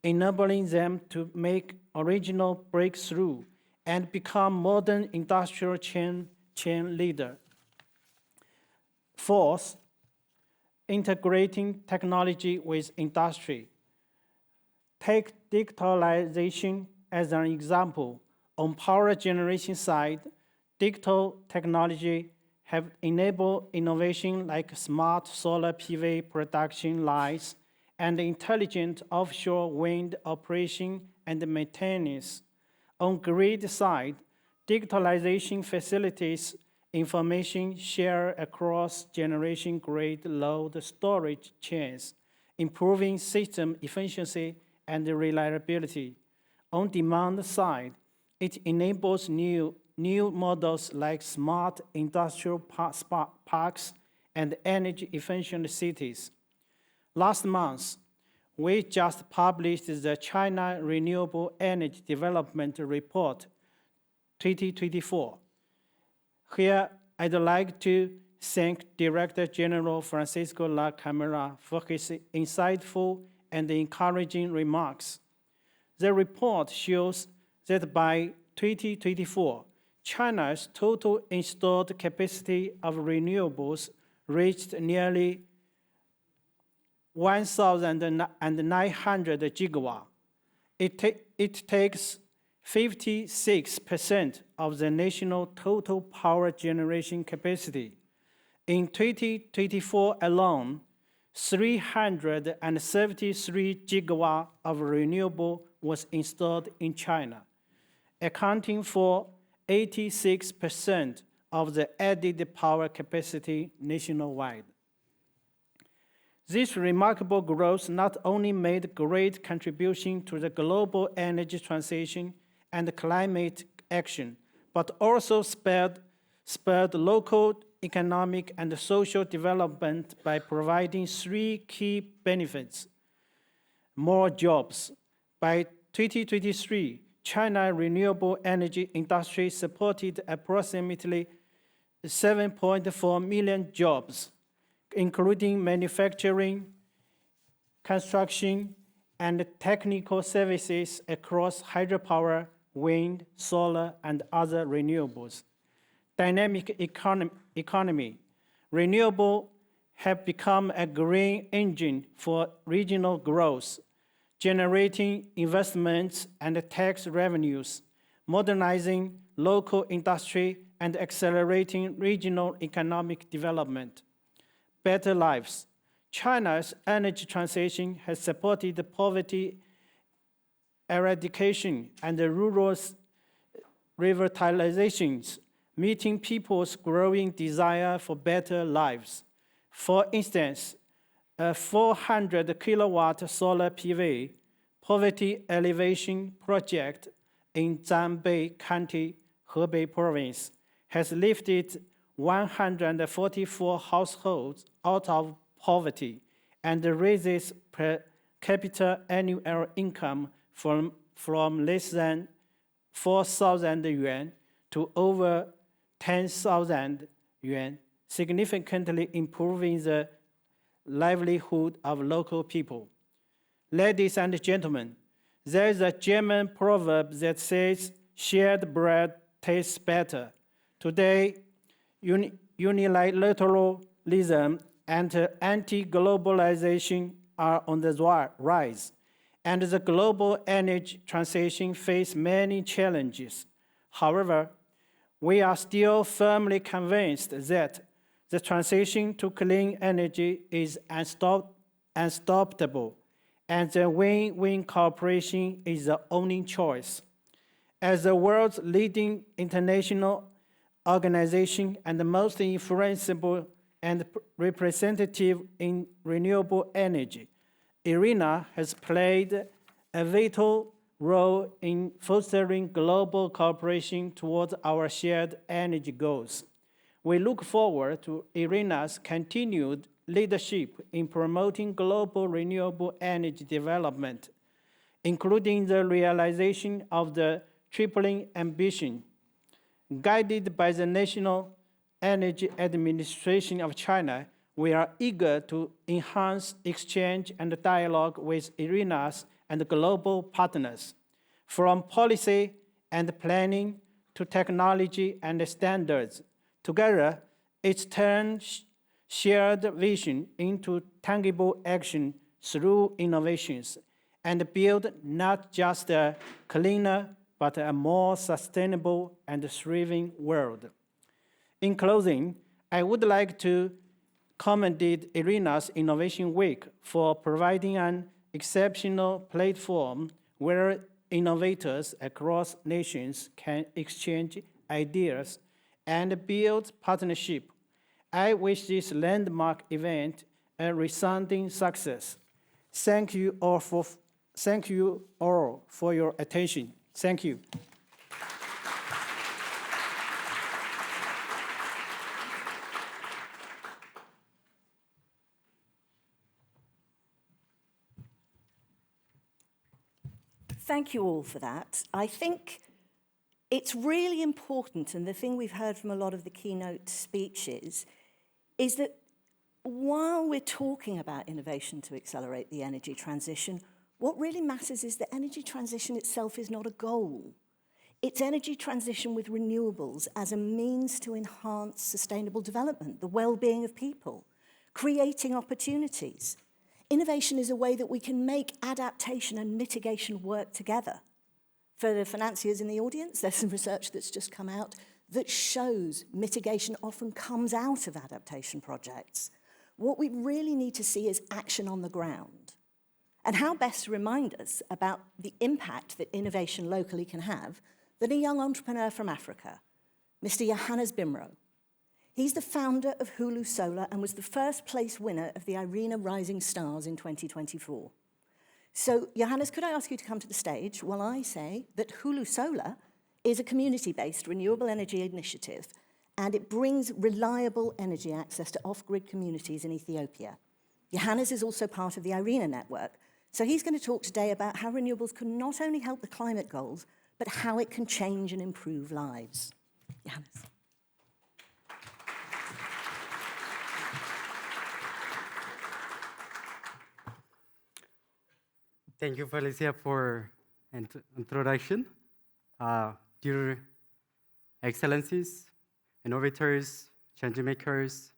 enabling them to make original breakthrough and become modern industrial chain leader. Fourth, integrating technology with industry. Take digitalisation as an example. On power generation side, digital technology have enabled innovation like smart solar PV production lines and intelligent offshore wind operation and maintenance. On grid side, digitalization facilitates information share across generation grid load storage chains, improving system efficiency and reliability. On demand side, it enables new new models like smart industrial parks and energy-efficient cities. Last month, we just published the China Renewable Energy Development Report 2024. Here, I'd like to thank Director General Francesco La Camera for his insightful and encouraging remarks. The report shows that by 2024, China's total installed capacity of renewables reached nearly 1,900 gigawatts. It takes 56% of the national total power generation capacity. In 2024 alone, 373 gigawatts of renewable was installed in China, accounting for 86% of the added power capacity nationwide. This remarkable growth not only made great contribution to the global energy transition and climate action, but also spurred local economic and social development by providing three key benefits. More jobs. By 2023, China renewable energy industry supported approximately 7.4 million jobs, including manufacturing, construction, and technical services across hydropower, wind, solar, and other renewables. Dynamic economy. Renewable have become a green engine for regional growth, generating investments and tax revenues, modernizing local industry, and accelerating regional economic development. Better lives. China's energy transition has supported poverty eradication and rural revitalizations, meeting people's growing desire for better lives. For instance, a 400 kilowatt solar PV poverty alleviation project in Zhanbei County, Hebei Province, has lifted 144 households out of poverty and raises per capita annual income from less than 4,000 yuan to over 10,000 yuan, significantly improving the livelihood of local people. Ladies and gentlemen, there is a German proverb that says, shared bread tastes better. Today, unilateralism and anti-globalization are on the rise, and the global energy transition faces many challenges. However, we are still firmly convinced that the transition to clean energy is unstoppable, and the win-win cooperation is the only choice. As the world's leading international organization and the most influential and representative in renewable energy, IRENA has played a vital role in fostering global cooperation towards our shared energy goals. We look forward to IRENA's continued leadership in promoting global renewable energy development, including the realization of the tripling ambition. Guided by the National Energy Administration of China, we are eager to enhance exchange and dialogue with IRENA's and global partners, from policy and planning to technology and standards. Together, it turns shared vision into tangible action through innovations and build not just a cleaner, but a more sustainable and thriving world. In closing, I would like to commend IRENA's Innovation Week for providing an exceptional platform where innovators across nations can exchange ideas and build partnership. I wish this landmark event a resounding success. Thank you all for your attention. Thank you. Thank you all for that. I think it's really important, and the thing we've heard from a lot of the keynote speeches is that while we're talking about innovation to accelerate the energy transition, what really matters is that energy transition itself is not a goal. It's energy transition with renewables as a means to enhance sustainable development, the well-being of people, creating opportunities. Innovation is a way that we can make adaptation and mitigation work together. For the financiers in the audience, there's some research that's just come out that shows mitigation often comes out of adaptation projects. What we really need to see is action on the ground. And how best to remind us about the impact that innovation locally can have than a young entrepreneur from Africa, Mr. Yohannes Bimrew. He's the founder of HuluSolar and was the first place winner of the IRENA Rising Stars in 2024. So, Yohannes, could I ask you to come to the stage while I say that HuluSolar is a community-based renewable energy initiative, and it brings reliable energy access to off-grid communities in Ethiopia. Yohannes is also part of the IRENA network, so he's going to talk today about how renewables can not only help the climate goals, but how it can change and improve lives. Yohannes. Thank you, Felicia, for introduction. Dear Excellencies, innovators, change makers,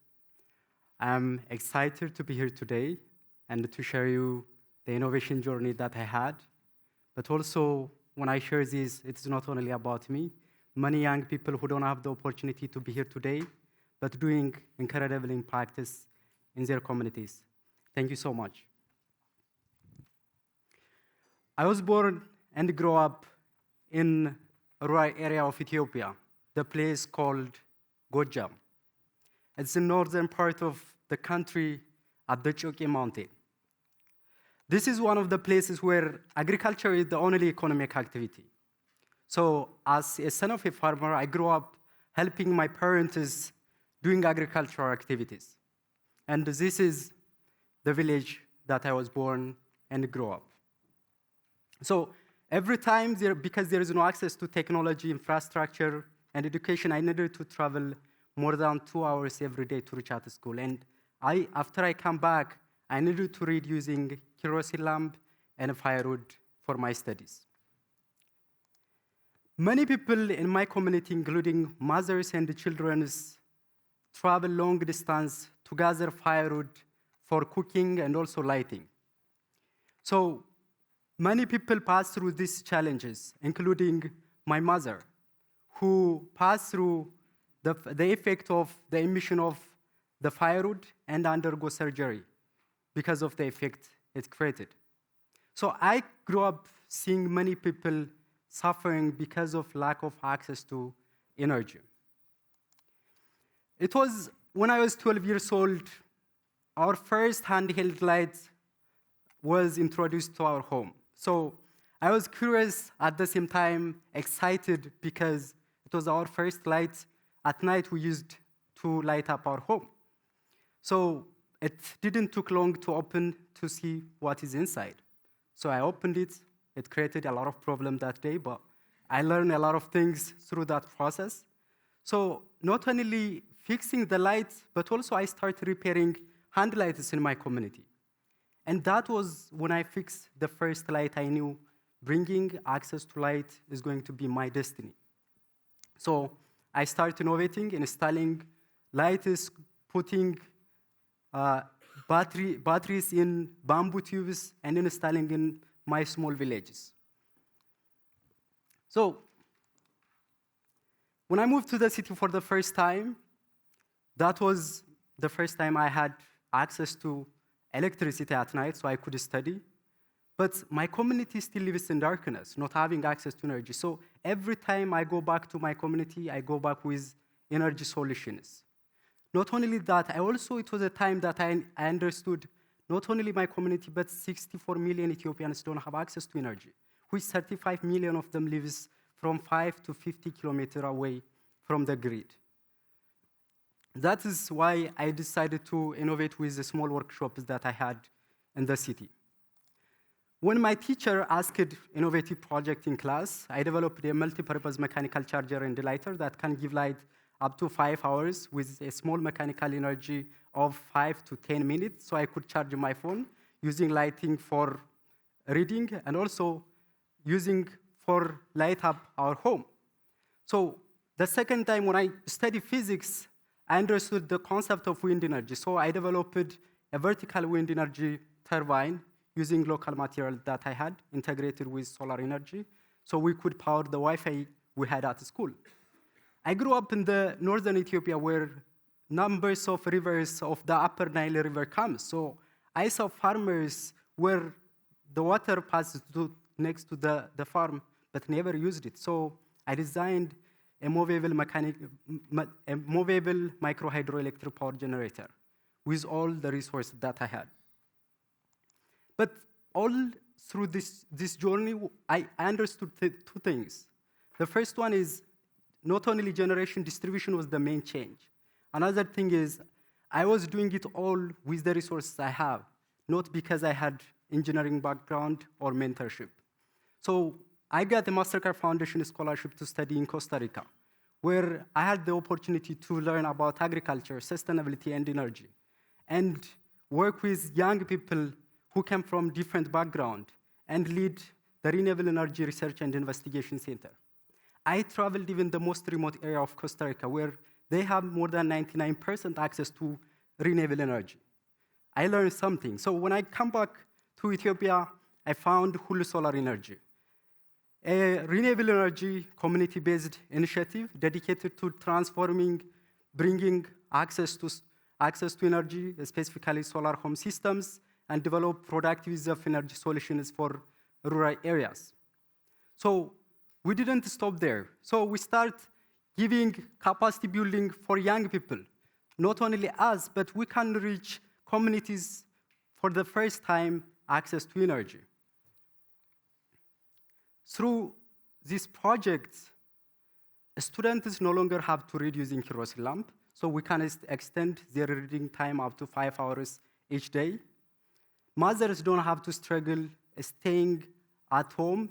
I'm excited to be here today and to share you the innovation journey that I had. But also, when I share this, it's not only about me. Many young people who don't have the opportunity to be here today, but doing incredible in practice in their communities. Thank you so much. I was born and grew up in a rural area of Ethiopia, the place called Gojam. It's the northern part of the country at the Choke Mountain. This is one of the places where agriculture is the only economic activity. So as a son of a farmer, I grew up helping my parents doing agricultural activities. And this is the village that I was born and grew up. So every time, because there is no access to technology, infrastructure, and education, I needed to travel more than 2 hours every day to reach out to school. And after I come back, I needed to read using kerosene lamp and firewood for my studies. Many people in my community, including mothers and children, travel long distance to gather firewood for cooking and also lighting. So many people pass through these challenges, including my mother, who passed through the effect of the emission of the firewood and undergo surgery because of the effect it created. So I grew up seeing many people suffering because of lack of access to energy. It was when I was 12 years old, our first handheld light was introduced to our home. So I was curious, at the same time excited, because it was our first light at night we used to light up our home. So it didn't take long to open to see what is inside. So I opened it. It created a lot of problems that day, but I learned a lot of things through that process. So not only fixing the lights, but also I started repairing hand lights in my community. And that was when I fixed the first light. I knew bringing access to light is going to be my destiny. So I started innovating, installing lights, putting batteries in bamboo tubes, and installing in my small villages. So when I moved to the city for the first time, that was the first time I had access to electricity at night, so I could study. But my community still lives in darkness, not having access to energy. So every time I go back to my community, I go back with energy solutions. Not only that, it was a time that I understood not only my community, but 64 million Ethiopians don't have access to energy, which 35 million of them lives from 5 to 50 kilometers away from the grid. That is why I decided to innovate with the small workshops that I had in the city. When my teacher asked innovative project in class, I developed a multi-purpose mechanical charger and lighter that can give light up to 5 hours with a small mechanical energy of 5 to 10 minutes. So I could charge my phone using lighting for reading and also using for light up our home. So the second time when I studied physics, I understood the concept of wind energy. So I developed a vertical wind energy turbine using local material that I had integrated with solar energy, so we could power the Wi-Fi we had at school. I grew up in the northern Ethiopia where numbers of rivers of the upper Nile River comes. So I saw farmers where the water passes next to the farm, but never used it. So I designed a movable micro hydroelectric power generator with all the resources that I had. But all through this journey, I understood two things. The first one is not only generation distribution was the main change. Another thing is I was doing it all with the resources I have, not because I had engineering background or mentorship. So I got the MasterCard Foundation scholarship to study in Costa Rica, where I had the opportunity to learn about agriculture, sustainability, and energy, and work with young people who come from different backgrounds and lead the Renewable Energy Research and Investigation Center. I traveled even the most remote area of Costa Rica, where they have more than 99% access to renewable energy. I learned something. So when I come back to Ethiopia, I found HuluSolar Energy, a renewable energy community-based initiative dedicated to transforming, bringing access to energy, specifically solar home systems, and develop productive use of energy solutions for rural areas. So we didn't stop there. So we start giving capacity building for young people. Not only us, but we can reach communities for the first time access to energy. Through this project, students no longer have to read using kerosene lamp, so we can extend their reading time up to 5 hours each day. Mothers don't have to struggle staying at home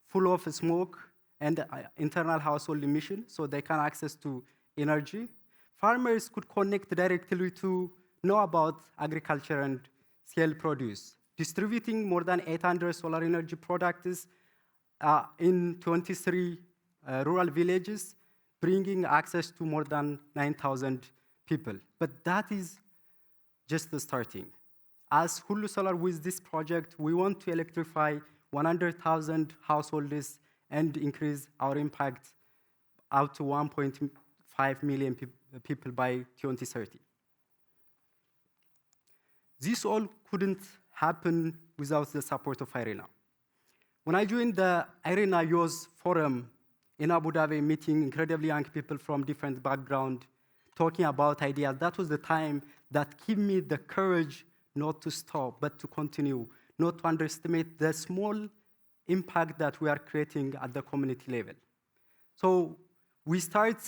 full of smoke and internal household emission, so they can access to energy. Farmers could connect directly to know about agriculture and sell produce, distributing more than 800 solar energy products in 23 rural villages, bringing access to more than 9,000 people. But that is just the starting. As HuluSolar, with this project, we want to electrify 100,000 households and increase our impact out to 1.5 million people by 2030. This all couldn't happen without the support of IRENA. When I joined the IRENA Youth Forum in Abu Dhabi, meeting incredibly young people from different backgrounds, talking about ideas, that was the time that gave me the courage not to stop, but to continue, not to underestimate the small impact that we are creating at the community level. So we start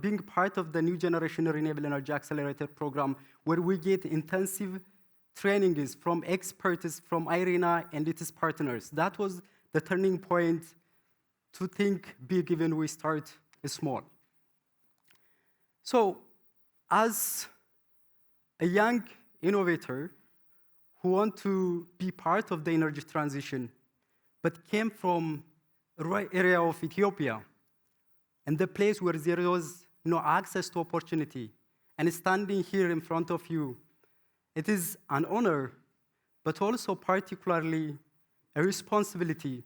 being part of the New Generation Renewable Energy Accelerator program, where we get intensive trainings from experts from IRENA and its partners. That was the turning point to think big even we start small. So as a young innovator who want to be part of the energy transition, but came from a rural area of Ethiopia, and the place where there was no access to opportunity, and standing here in front of you, it is an honor, but also particularly a responsibility,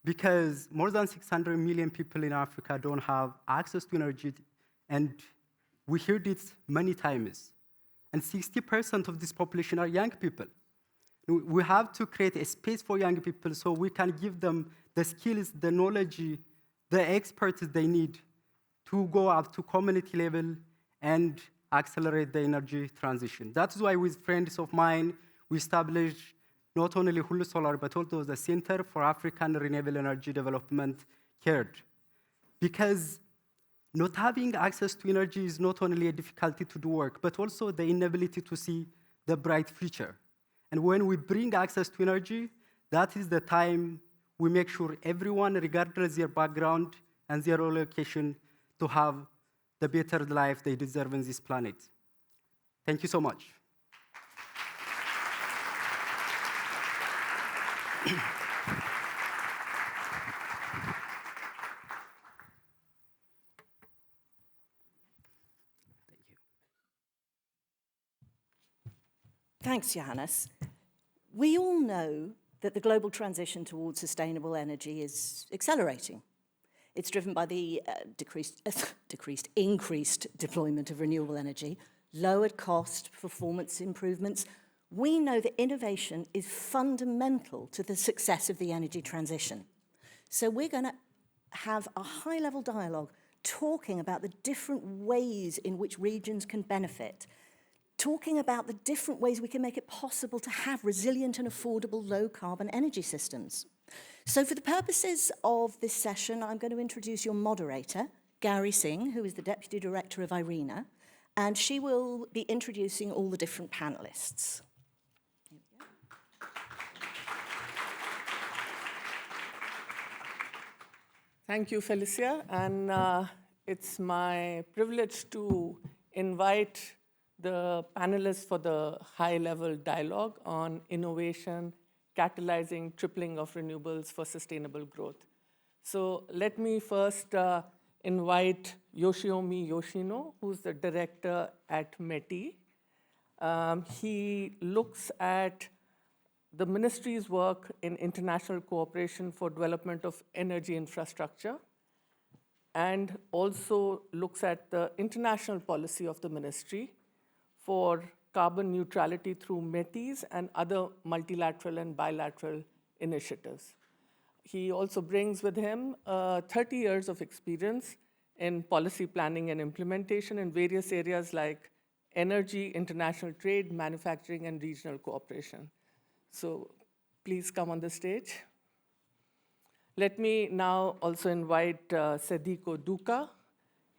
because more than 600 million people in Africa don't have access to energy, and we heard it many times. And 60% of this population are young people. We have to create a space for young people so we can give them the skills, the knowledge, the expertise they need to go up to community level and accelerate the energy transition. That's why with friends of mine, we established not only HuluSolar, but also the Center for African Renewable Energy Development, CREEI. Because not having access to energy is not only a difficulty to do work, but also the inability to see the bright future. And when we bring access to energy, that is the time we make sure everyone, regardless their background and their location, to have the better life they deserve on this planet. Thank you so much. Thanks, Yohannes. We all know that the global transition towards sustainable energy is accelerating. It's driven by the increased deployment of renewable energy, lowered cost, performance improvements. We know that innovation is fundamental to the success of the energy transition. So we're going to have a high-level dialogue talking about the different ways in which regions can benefit, talking about the different ways we can make it possible to have resilient and affordable low-carbon energy systems. So for the purposes of this session, I'm going to introduce your moderator, Gauri Singh, who is the Deputy Director of IRENA, and she will be introducing all the different panelists. Thank you, Felicia, and it's my privilege to invite the panelists for the high-level dialogue on innovation, catalyzing tripling of renewables for sustainable growth. So let me first invite Yoshiomi Yoshino, who's the director at METI. He looks at the ministry's work in international cooperation for development of energy infrastructure, and also looks at the international policy of the ministry for carbon neutrality through METIs and other multilateral and bilateral initiatives. He also brings with him 30 years of experience in policy planning and implementation in various areas like energy, international trade, manufacturing, and regional cooperation. So please come on the stage. Let me now also invite Sediko Duka.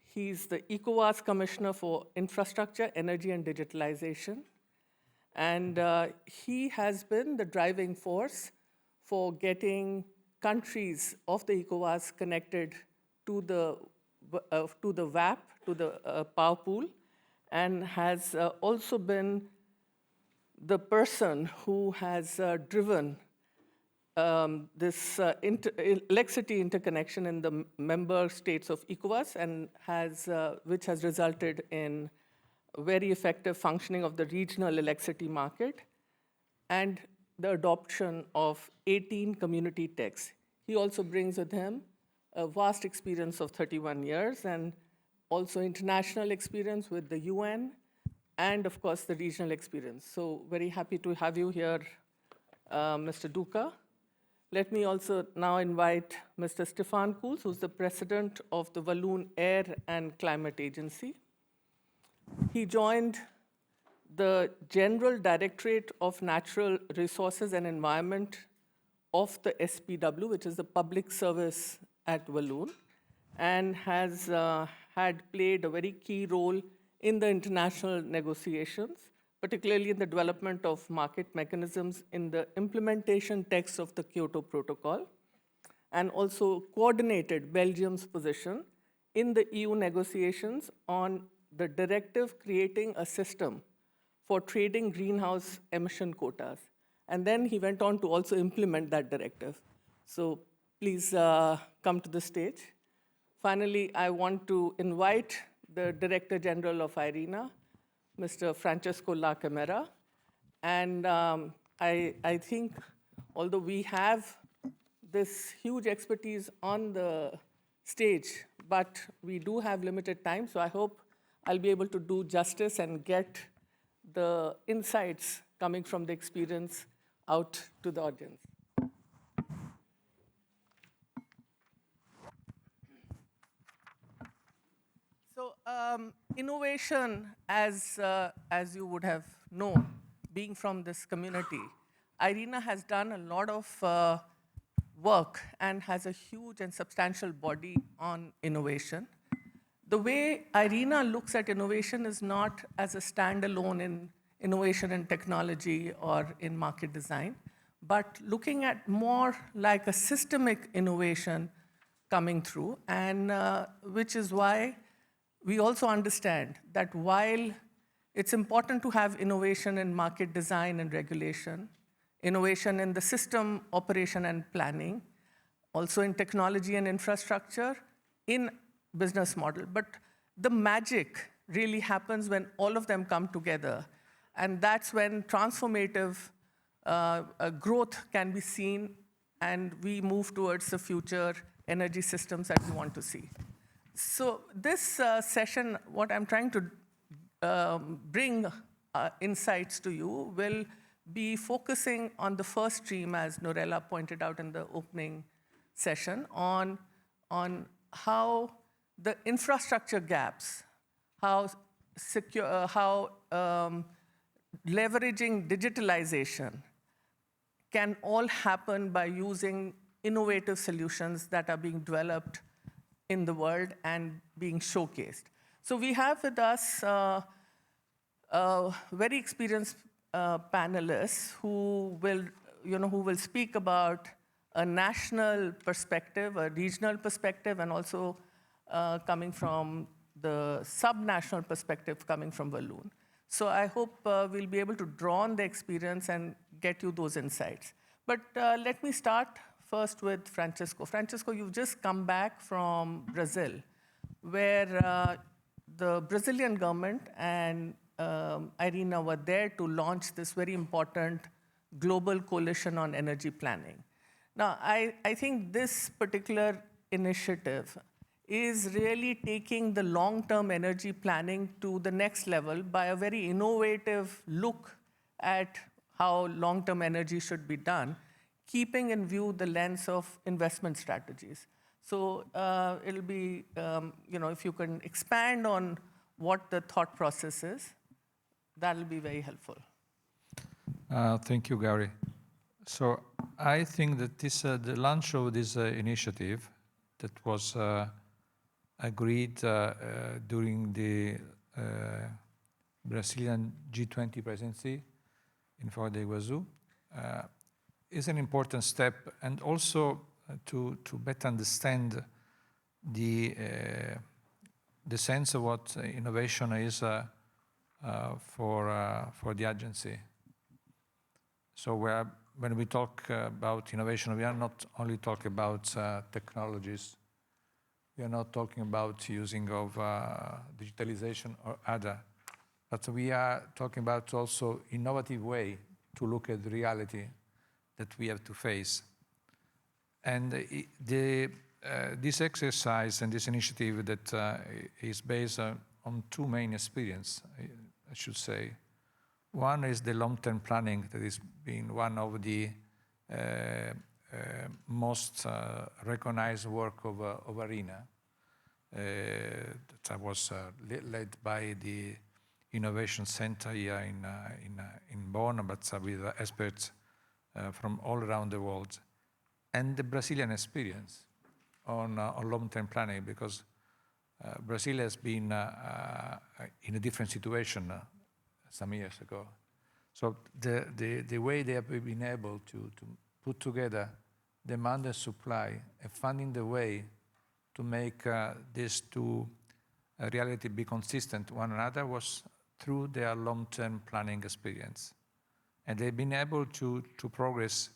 He's the ECOWAS Commissioner for Infrastructure, Energy, and Digitalization. And he has been the driving force for getting countries of the ECOWAS connected to the WAP, to the power pool, and has also been the person who has driven this electricity interconnection in the member states of ECOWAS, and which has resulted in very effective functioning of the regional electricity market and the adoption of 18 community techs. He also brings with him a vast experience of 31 years and also international experience with the UN and, of course, the regional experience. So very happy to have you here, Mr. Duka. Let me also now invite Mr. Stefan Kuhls, who's the president of the Walloon Air and Climate Agency. He joined the General Directorate of Natural Resources and Environment of the SPW, which is the public service at Walloon, and has had played a very key role in the international negotiations, particularly in the development of market mechanisms in the implementation text of the Kyoto Protocol, and also coordinated Belgium's position in the EU negotiations on the directive creating a system for trading greenhouse emission quotas. And then he went on to also implement that directive. So please come to the stage. Finally, I want to invite the Director General of IRENA, Mr. Francesco La Camera. And I think, although we have this huge expertise on the stage, but we do have limited time, so I hope I'll be able to do justice and get the insights coming from the experience out to the audience. So innovation, as you would have known, being from this community, IRENA has done a lot of work and has a huge and substantial body on innovation. The way IRENA looks at innovation is not as a standalone innovation in technology or in market design, but looking at more like a systemic innovation coming through, and which is why we also understand that while it's important to have innovation in market design and regulation, innovation in the system operation and planning, also in technology and infrastructure, in business model. But the magic really happens when all of them come together. And that's when transformative growth can be seen, and we move towards the future energy systems that we want to see. So this session, what I'm trying to bring insights to you will be focusing on the first stream, as Norela pointed out in the opening session, on how the infrastructure gaps, how leveraging digitalization can all happen by using innovative solutions that are being developed in the world and being showcased. So we have with us very experienced panelists who will speak about a national perspective, a regional perspective, and also coming from the sub-national perspective coming from Walloon. So I hope we'll be able to draw on the experience and get you those insights. But let me start first with Francesco. Francesco, you've just come back from Brazil, where the Brazilian government and IRENA were there to launch this very important global coalition on energy planning. Now, I think this particular initiative is really taking the long-term energy planning to the next level by a very innovative look at how long-term energy should be done, keeping in view the lens of investment strategies. So it'll be, if you can expand on what the thought process is, that'll be very helpful. Thank you, Gauri. So I think that the launch of this initiative that was agreed during the Brazilian G20 presidency in Foz do Iguaçu is an important step, and also to better understand the sense of what innovation is for the agency. So when we talk about innovation, we are not only talking about technologies. We are not talking about using of digitalization or other, but we are talking about also innovative way to look at the reality that we have to face. And this exercise and this initiative that is based on two main experiences, I should say. One is the long-term planning that is being one of the most recognized work of IRENA that was led by the Innovation Center here in Bonn, but with experts from all around the world, and the Brazilian experience on long-term planning, because Brazil has been in a different situation some years ago. So the way they have been able to put together demand and supply and finding the way to make these two reality be consistent one another was through their long-term planning experience. And they've been able to progress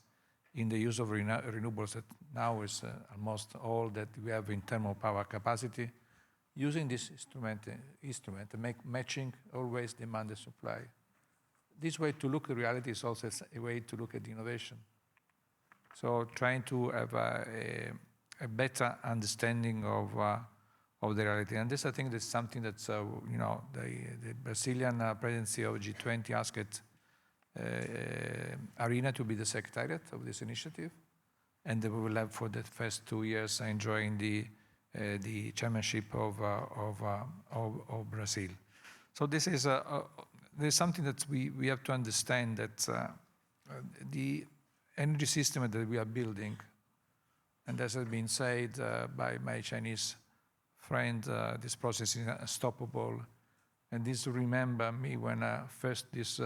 in the use of renewables that now is almost all that we have in terms of power capacity, using this instrument to make matching always demand and supply. This way to look at reality is also a way to look at innovation. So trying to have a better understanding of the reality. And this, I think, is something that's, the Brazilian presidency of G20 asked IRENA to be the secretariat of this initiative. And we will have for the first 2 years enjoying the chairmanship of Brazil. So this is there's something that we have to understand, that the energy system that we are building, and as has been said by my Chinese friend, this process is unstoppable. And this remember me when first this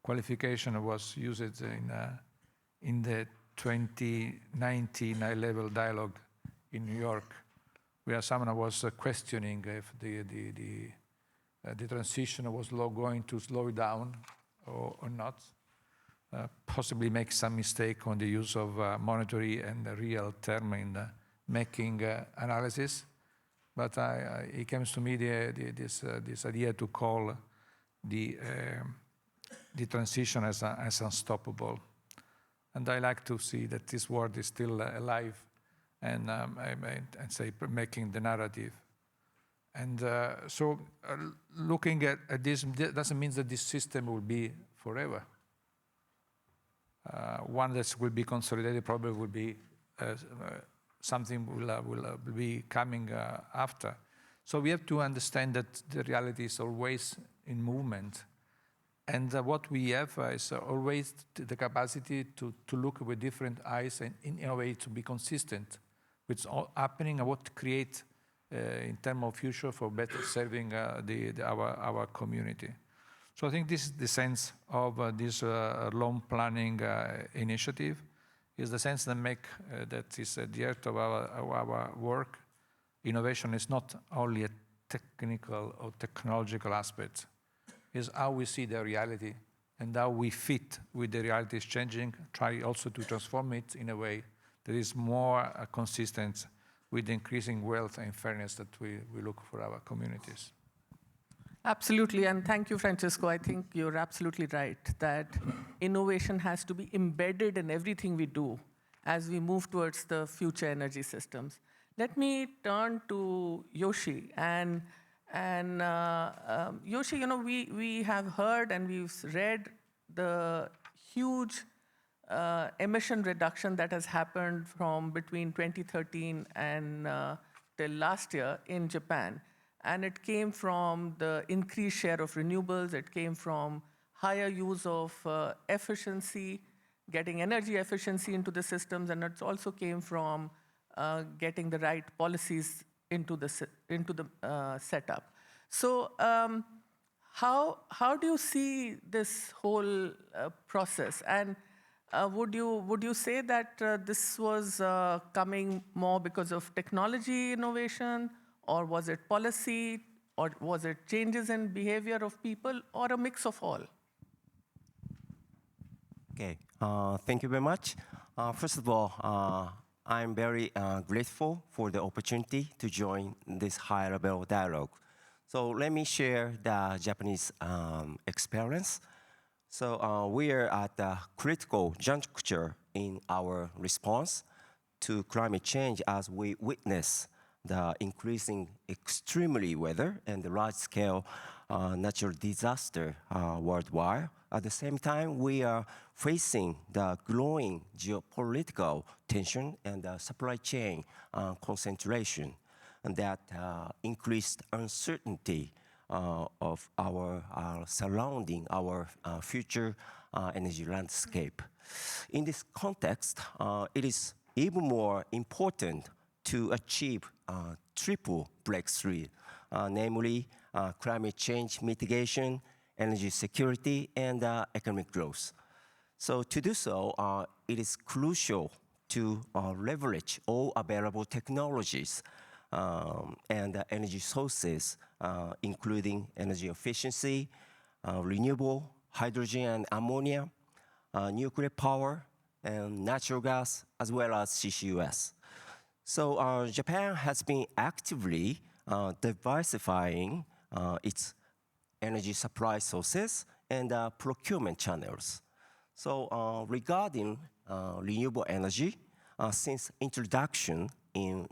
qualification was used in the 2019 high-level dialogue in New York, where someone was questioning if the transition was going to slow down or not. Possibly make some mistake on the use of monetary and real term in making analysis. But it comes to me this idea to call the transition as unstoppable. And I like to see that this word is still alive and say making the narrative. And so looking at this doesn't mean that this system will be forever. One that will be consolidated probably will be something will be coming after. So we have to understand that the reality is always in movement. And what we have is always the capacity to look with different eyes and in a way to be consistent with what's happening and what create in terms of future for better serving our community. So I think this is the sense of this long planning initiative, is the sense that is at the heart of our work. Innovation is not only a technical or technological aspect, it's how we see the reality and how we fit with the reality is changing, try also to transform it in a way that is more consistent with the increasing wealth and fairness that we look for our communities. Absolutely, and thank you, Francesco. I think you're absolutely right that innovation has to be embedded in everything we do as we move towards the future energy systems. Let me turn to Yoshi. And Yoshi, we have heard and we've read the huge emission reduction that has happened from between 2013 and till last year in Japan. And it came from the increased share of renewables. It came from higher use of efficiency, getting energy efficiency into the systems, and it also came from getting the right policies into the setup. So how do you see this whole process? And would you say that this was coming more because of technology innovation, or was it policy, or was it changes in behavior of people, or a mix of all? Okay, thank you very much. First of all, I'm very grateful for the opportunity to join this high-level dialogue. So let me share the Japanese experience. So we are at a critical juncture in our response to climate change as we witness the increasing extremely weather and the large-scale natural disaster worldwide. At the same time, we are facing the growing geopolitical tension and the supply chain concentration, and that increased uncertainty of our surrounding our future energy landscape. In this context, it is even more important to achieve triple breakthrough, namely climate change mitigation, energy security, and economic growth. So to do so, it is crucial to leverage all available technologies and energy sources, including energy efficiency, renewable, hydrogen and ammonia, nuclear power, and natural gas, as well as CCUS. So Japan has been actively diversifying its energy supply sources and procurement channels. So regarding renewable energy, since introduction in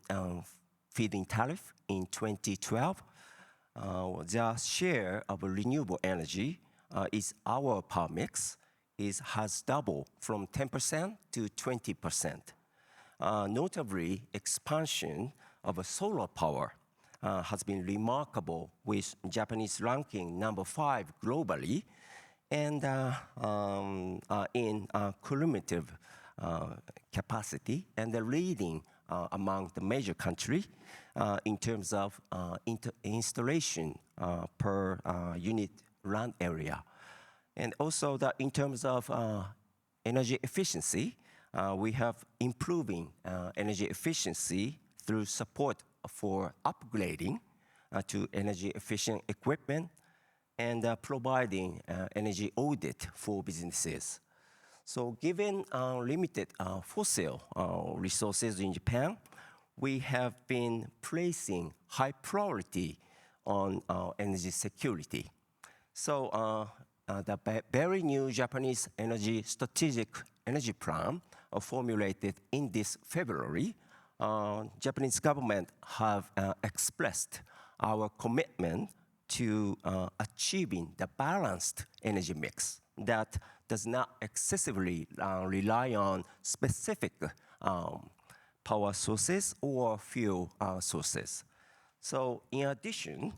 feed-in tariff in 2012, the share of renewable energy is our power mix has doubled from 10% to 20%. Notably, expansion of solar power has been remarkable, with Japanese ranking #5 globally, and in cumulative capacity, and leading among the major countries in terms of installation per unit land area. And also that in terms of energy efficiency, we have improving energy efficiency through support for upgrading to energy efficient equipment and providing energy audit for businesses. So given limited fossil resources in Japan, we have been placing high priority on energy security. So the very new Japanese strategic energy plan formulated in this February, Japanese government have expressed our commitment to achieving the balanced energy mix that does not excessively rely on specific power sources or fuel sources. So in addition,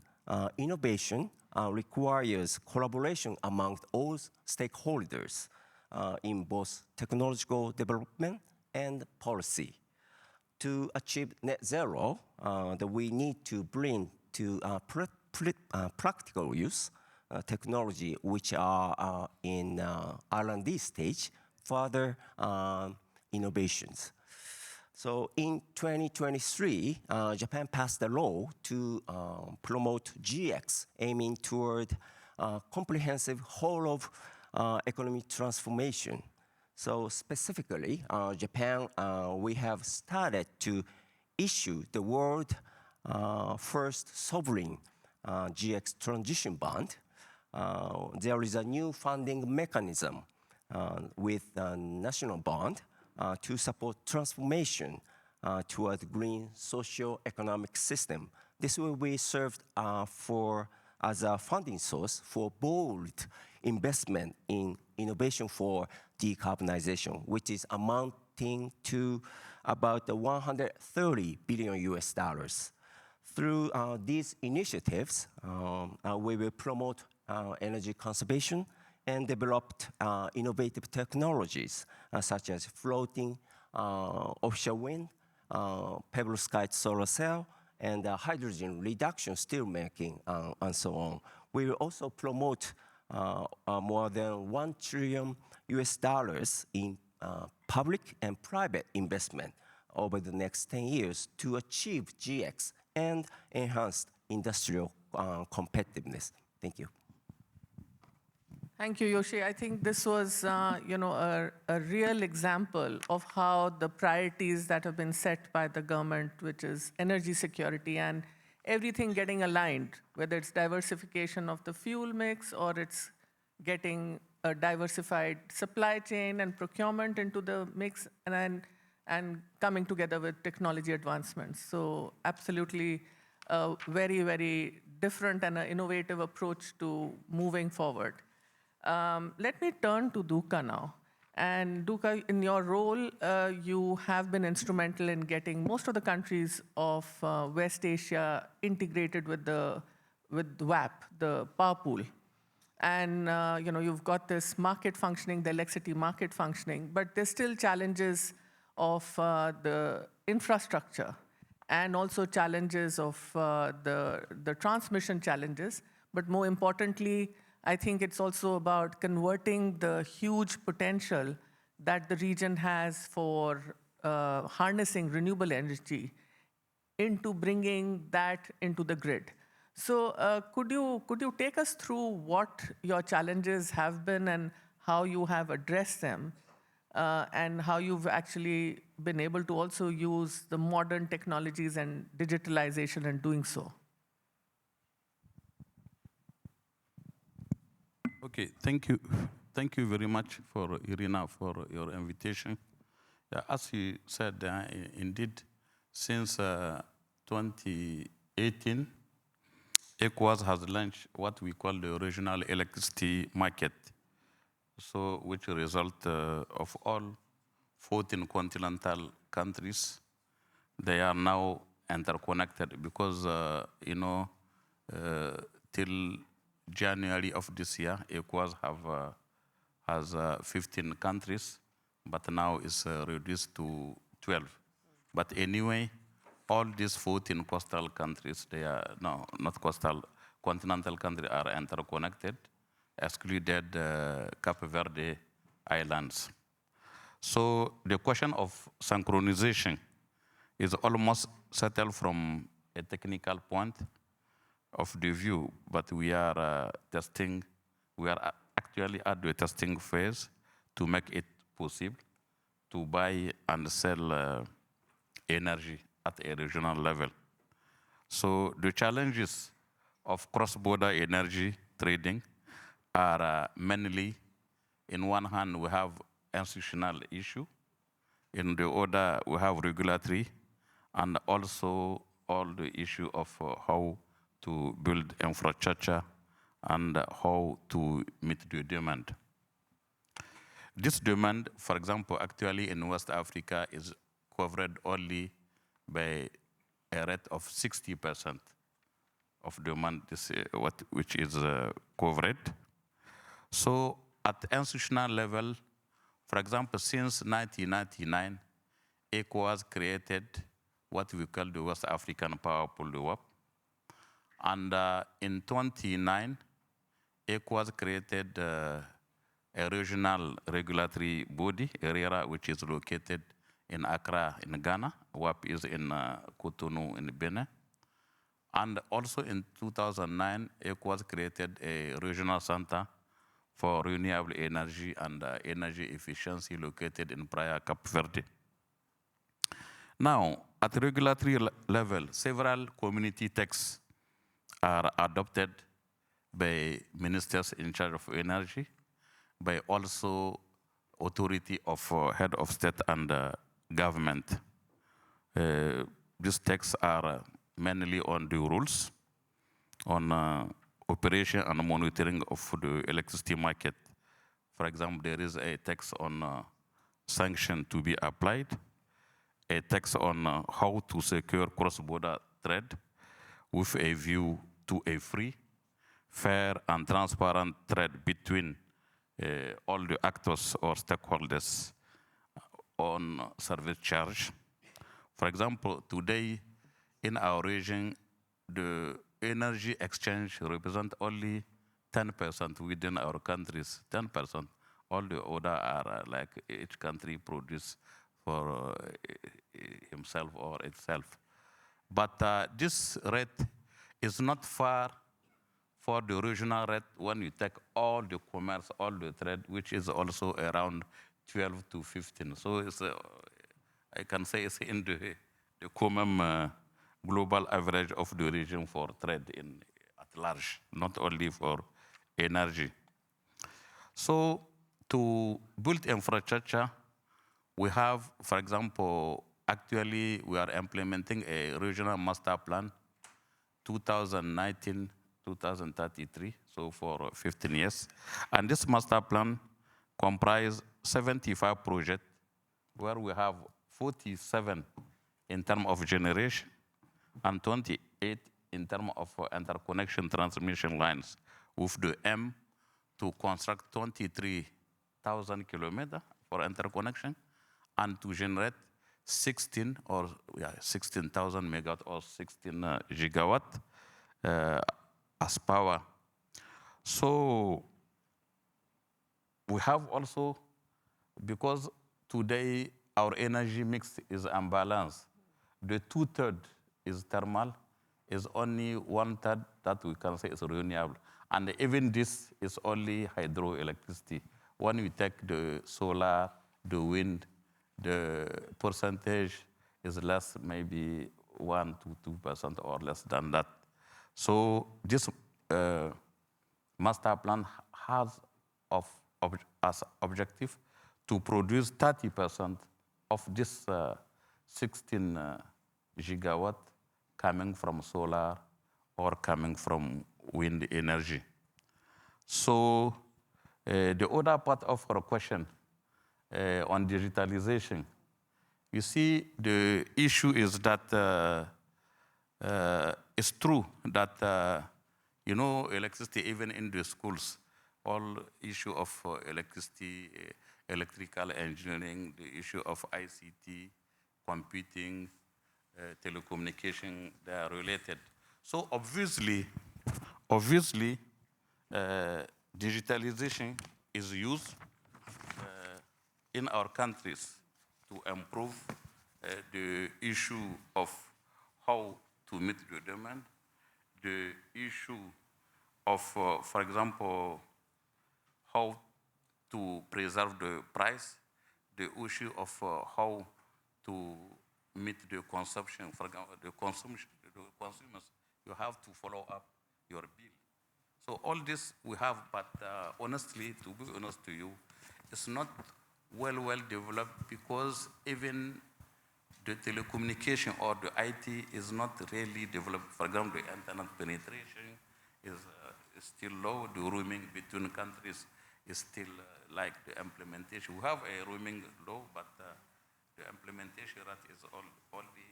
innovation requires collaboration among all stakeholders in both technological development and policy. To achieve net zero, we need to bring to practical use technology which are in R&D stage, further innovations. So in 2023, Japan passed a law to promote GX, aiming toward comprehensive whole of economic transformation. So specifically, Japan, we have started to issue the world first sovereign GX transition bond. There is a new funding mechanism with a national bond to support transformation toward green socio-economic system. This will be served as a funding source for bold investment in innovation for decarbonization, which is amounting to about 130 billion US dollars. Through these initiatives, we will promote energy conservation and developed innovative technologies such as floating offshore wind, perovskite solar cell, and hydrogen reduction steelmaking, and so on. We will also promote more than 1 trillion US dollars in public and private investment over the next 10 years to achieve GX and enhanced industrial competitiveness. Thank you. Thank you, Yoshi. I think this was, a real example of how the priorities that have been set by the government, which is energy security and everything getting aligned, whether it's diversification of the fuel mix or it's getting a diversified supply chain and procurement into the mix and coming together with technology advancements. So absolutely a very, very different and an innovative approach to moving forward. Let me turn to Duka now. And Duka, in your role, you have been instrumental in getting most of the countries of West Asia integrated with WAP, the power pool. And you've got this market functioning, the electricity market functioning, but there's still challenges of the infrastructure and also challenges of the transmission challenges. But more importantly, I think it's also about converting the huge potential that the region has for harnessing renewable energy into bringing that into the grid. So could you take us through what your challenges have been and how you have addressed them, and how you've actually been able to also use the modern technologies and digitalization in doing so? Okay, thank you. Thank you very much for IRENA for your invitation. As you said, indeed, since 2018, ECOWAS has launched what we call the regional electricity market, so which a result of all 14 continental countries. They are now interconnected because, till January of this year, ECOWAS has 15 countries, but now it's reduced to 12. But anyway, all these 14 coastal countries, they are, no, not coastal, continental countries are interconnected, excluded Cape Verde Islands. So the question of synchronization is almost settled from a technical point of the view, but we are testing, we are actually at the testing phase to make it possible to buy and sell energy at a regional level. So the challenges of cross-border energy trading are mainly, in one hand, we have institutional issue. In the other, we have regulatory, and also all the issue of how to build infrastructure and how to meet the demand. This demand, for example, actually in West Africa is covered only by a rate of 60% of demand, which is covered. So at institutional level, for example, since 1999, ECOWAS created what we call the West African Power Pool, the WAP. And in 2009, ECOWAS created a regional regulatory body, ARERA, which is located in Accra, in Ghana. WAP is in Cotonou, in Benin. And also in 2009, ECOWAS created a regional center for renewable energy and energy efficiency located in Praia, Cape Verde. Now, at regulatory level, several community texts are adopted by ministers in charge of energy, by also authority of head of state and government. These texts are mainly on the rules, on operation and monitoring of the electricity market. For example, there is a text on sanction to be applied, a text on how to secure cross-border trade with a view to a free, fair, and transparent trade between all the actors or stakeholders on service charge. For example, today in our region, the energy exchange represents only 10% within our countries, 10%. All the other are like each country produce for himself or itself. But this rate is not far for the regional rate when you take all the commerce, all the trade, which is also around 12 to 15. So it's, I can say it's in the common global average of the region for trade at large, not only for energy. So to build infrastructure, we have, for example, actually we are implementing a regional master plan 2019-2033, so for 15 years. And this master plan comprises 75 projects where we have 47 in terms of generation and 28 in terms of interconnection transmission lines, with the aim to construct 23,000 kilometers for interconnection and to generate 16,000 megawatt or 16 gigawatt as power. So we have also, because today our energy mix is unbalanced, the 2/3 is thermal, is only 1/3 that we can say is renewable. And even this is only hydroelectricity. When we take the solar, the wind, the percentage is less, maybe 1 to 2% or less than that. So this master plan has as objective to produce 30% of this 16 gigawatt coming from solar or coming from wind energy. So the other part of our question on digitalization, you see the issue is that it's true that you know, electricity, even in the schools, all issue of electricity, electrical engineering, the issue of ICT, computing, telecommunication, they are related. So obviously, digitalization is used in our countries to improve the issue of how to meet the demand, the issue of, for example, how to preserve the price, the issue of how to meet the consumption, for example, the consumers, you have to follow up your bill. So all this we have, but honestly, to be honest to you, it's not well developed because even the telecommunication or the IT is not really developed. For example, the internet penetration is still low. The roaming between countries is still like the implementation. We have a roaming law, but the implementation rate is only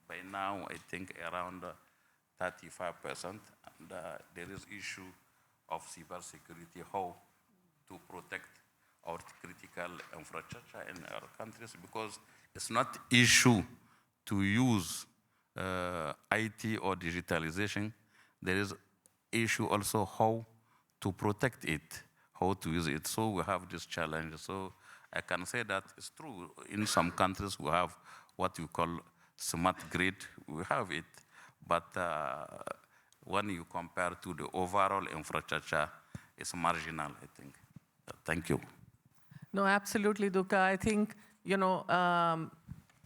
by now, I think, around 35%. And there is issue of cybersecurity, how to protect our critical infrastructure in our countries, because it's not issue to use IT or digitalization. There is issue also how to protect it, how to use it. So we have this challenge. So I can say that it's true. In some countries, we have what we call smart grid. We have it, but when you compare to the overall infrastructure, it's marginal, I think. Thank you. No, absolutely, Duka. I think,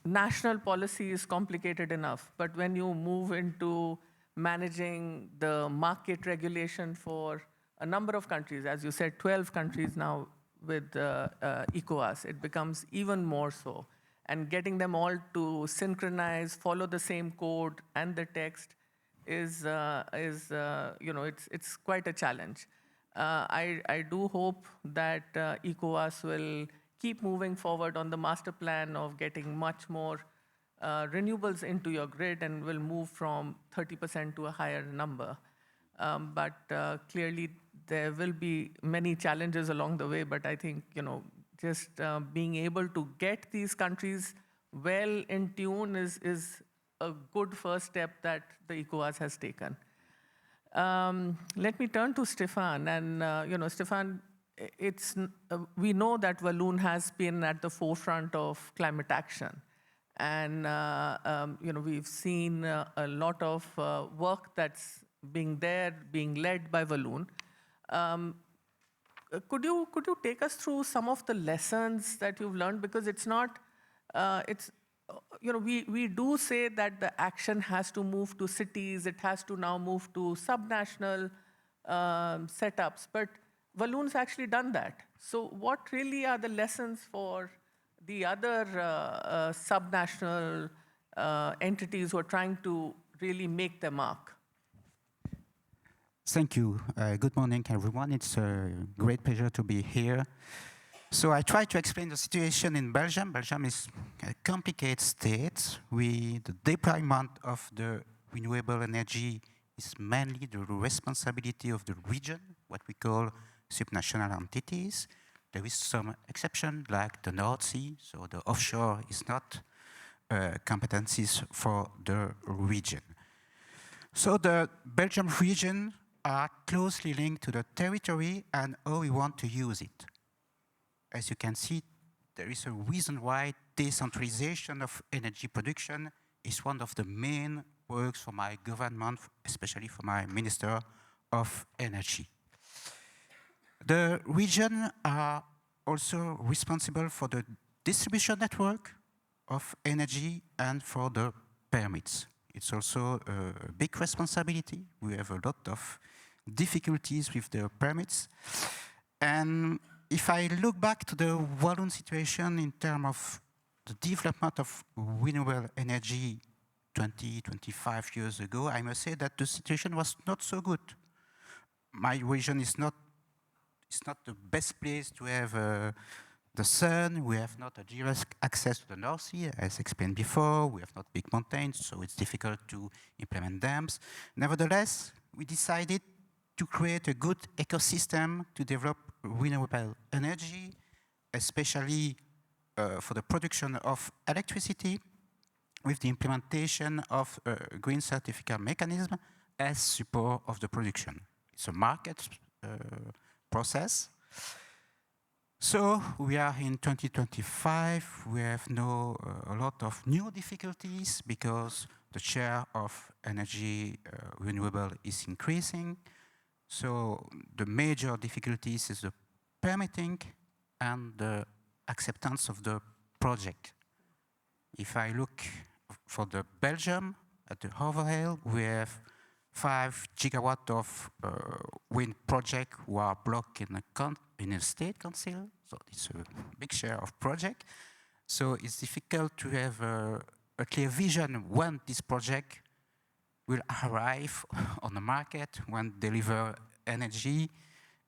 national policy is complicated enough, but when you move into managing the market regulation for a number of countries, as you said, 12 countries now with ECOWAS, it becomes even more so. And getting them all to synchronize, follow the same code and the text is it's quite a challenge. I do hope that ECOWAS will keep moving forward on the master plan of getting much more renewables into your grid and will move from 30% to a higher number. But clearly, there will be many challenges along the way, but I think, just being able to get these countries well in tune is a good first step that the ECOWAS has taken. Let me turn to Stefan. And, Stefan, we know that Walloon has been at the forefront of climate action. And, we've seen a lot of work that's being led by Walloon. Could you take us through some of the lessons that you've learned? Because it's not, we do say that the action has to move to cities, it has to now move to subnational setups, but Walloon's actually done that. So what really are the lessons for the other subnational entities who are trying to really make their mark? Thank you. Good morning, everyone. It's a great pleasure to be here. So I try to explain the situation in Belgium. Belgium is a complicated state. The deployment of the renewable energy is mainly the responsibility of the region, what we call subnational entities. There is some exception, like the North Sea, so the offshore is not competencies for the region. So the Belgium region are closely linked to the territory and how we want to use it. As you can see, there is a reason why decentralization of energy production is one of the main works for my government, especially for my Minister of Energy. The region are also responsible for the distribution network of energy and for the permits. It's also a big responsibility. We have a lot of difficulties with the permits. And if I look back to the Walloon situation in terms of the development of renewable energy 20, 25 years ago, I must say that the situation was not so good. My region is not the best place to have the sun. We have not a direct access to the North Sea, as explained before. We have not big mountains, so it's difficult to implement dams. Nevertheless, we decided to create a good ecosystem to develop renewable energy, especially for the production of electricity. with the implementation of a green certificate mechanism as support of the production. It's a market process. So we are in 2025. We have now a lot of new difficulties because the share of energy renewable is increasing. So the major difficulties is the permitting and the acceptance of the project. If I look for the Belgium at the Hackethal, we have 5 gigawatts of wind projects who are blocked in a state council. So it's a big share of project. So it's difficult to have a clear vision when this project will arrive on the market, when deliver energy.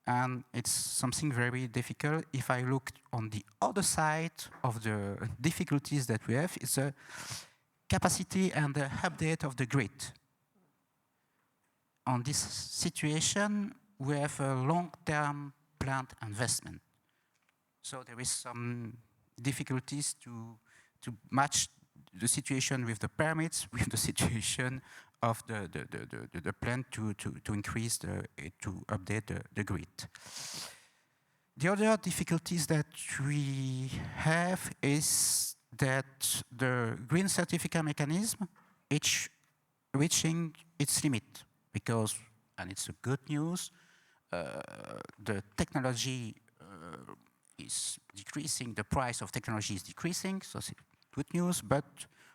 And it's something very difficult. If I look on the other side of the difficulties that we have, it's the capacity and the update of the grid. On this situation, we have a long-term planned investment. So there is some difficulties to match the situation with the permits, with the situation of the plan to increase, to update the grid. The other difficulties that we have is that the green certificate mechanism is reaching its limit because, and it's a good news, the technology is decreasing, the price of technology is decreasing, so it's good news, but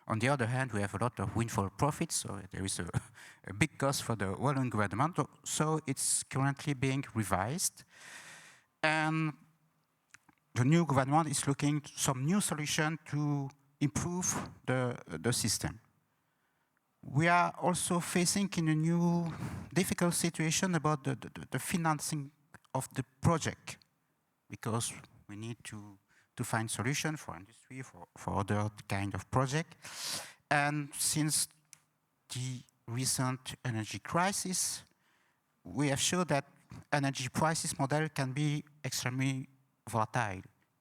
on the other hand, we have a lot of windfall profits, so there is a big cost for the Walloon government, so it's currently being revised. And the new government is looking at some new solution to improve the system. We are also facing in a new difficult situation about the financing of the project, because we need to find solution for industry, for other kind of project. And since the recent energy crisis, we have shown that energy prices model can be extremely volatile.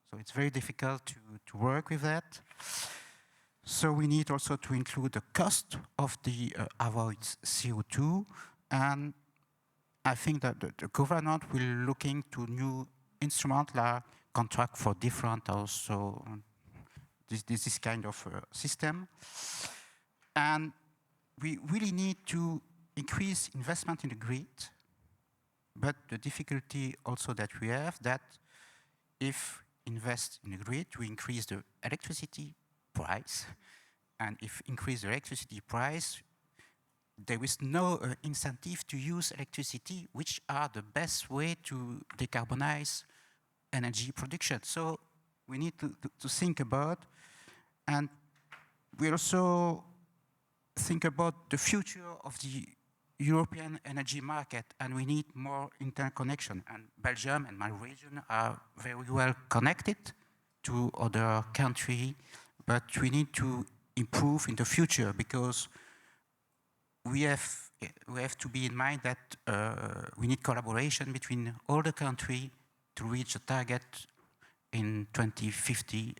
So it's very difficult to work with that. So we need also to include the cost of the avoid CO2. And I think that the government will look into new instruments like contract for different also this kind of system. And we really need to increase investment in the grid. But the difficulty also that we have that if invest in the grid, we increase the electricity price. And if increase the electricity price, there is no incentive to use electricity, which are the best way to decarbonize energy production. So we need to think about, and we also think about the future of the European energy market, and we need more interconnection. And Belgium and my region are very well connected to other countries, but we need to improve in the future because we have to be in mind that we need collaboration between all the countries to reach a target in 2050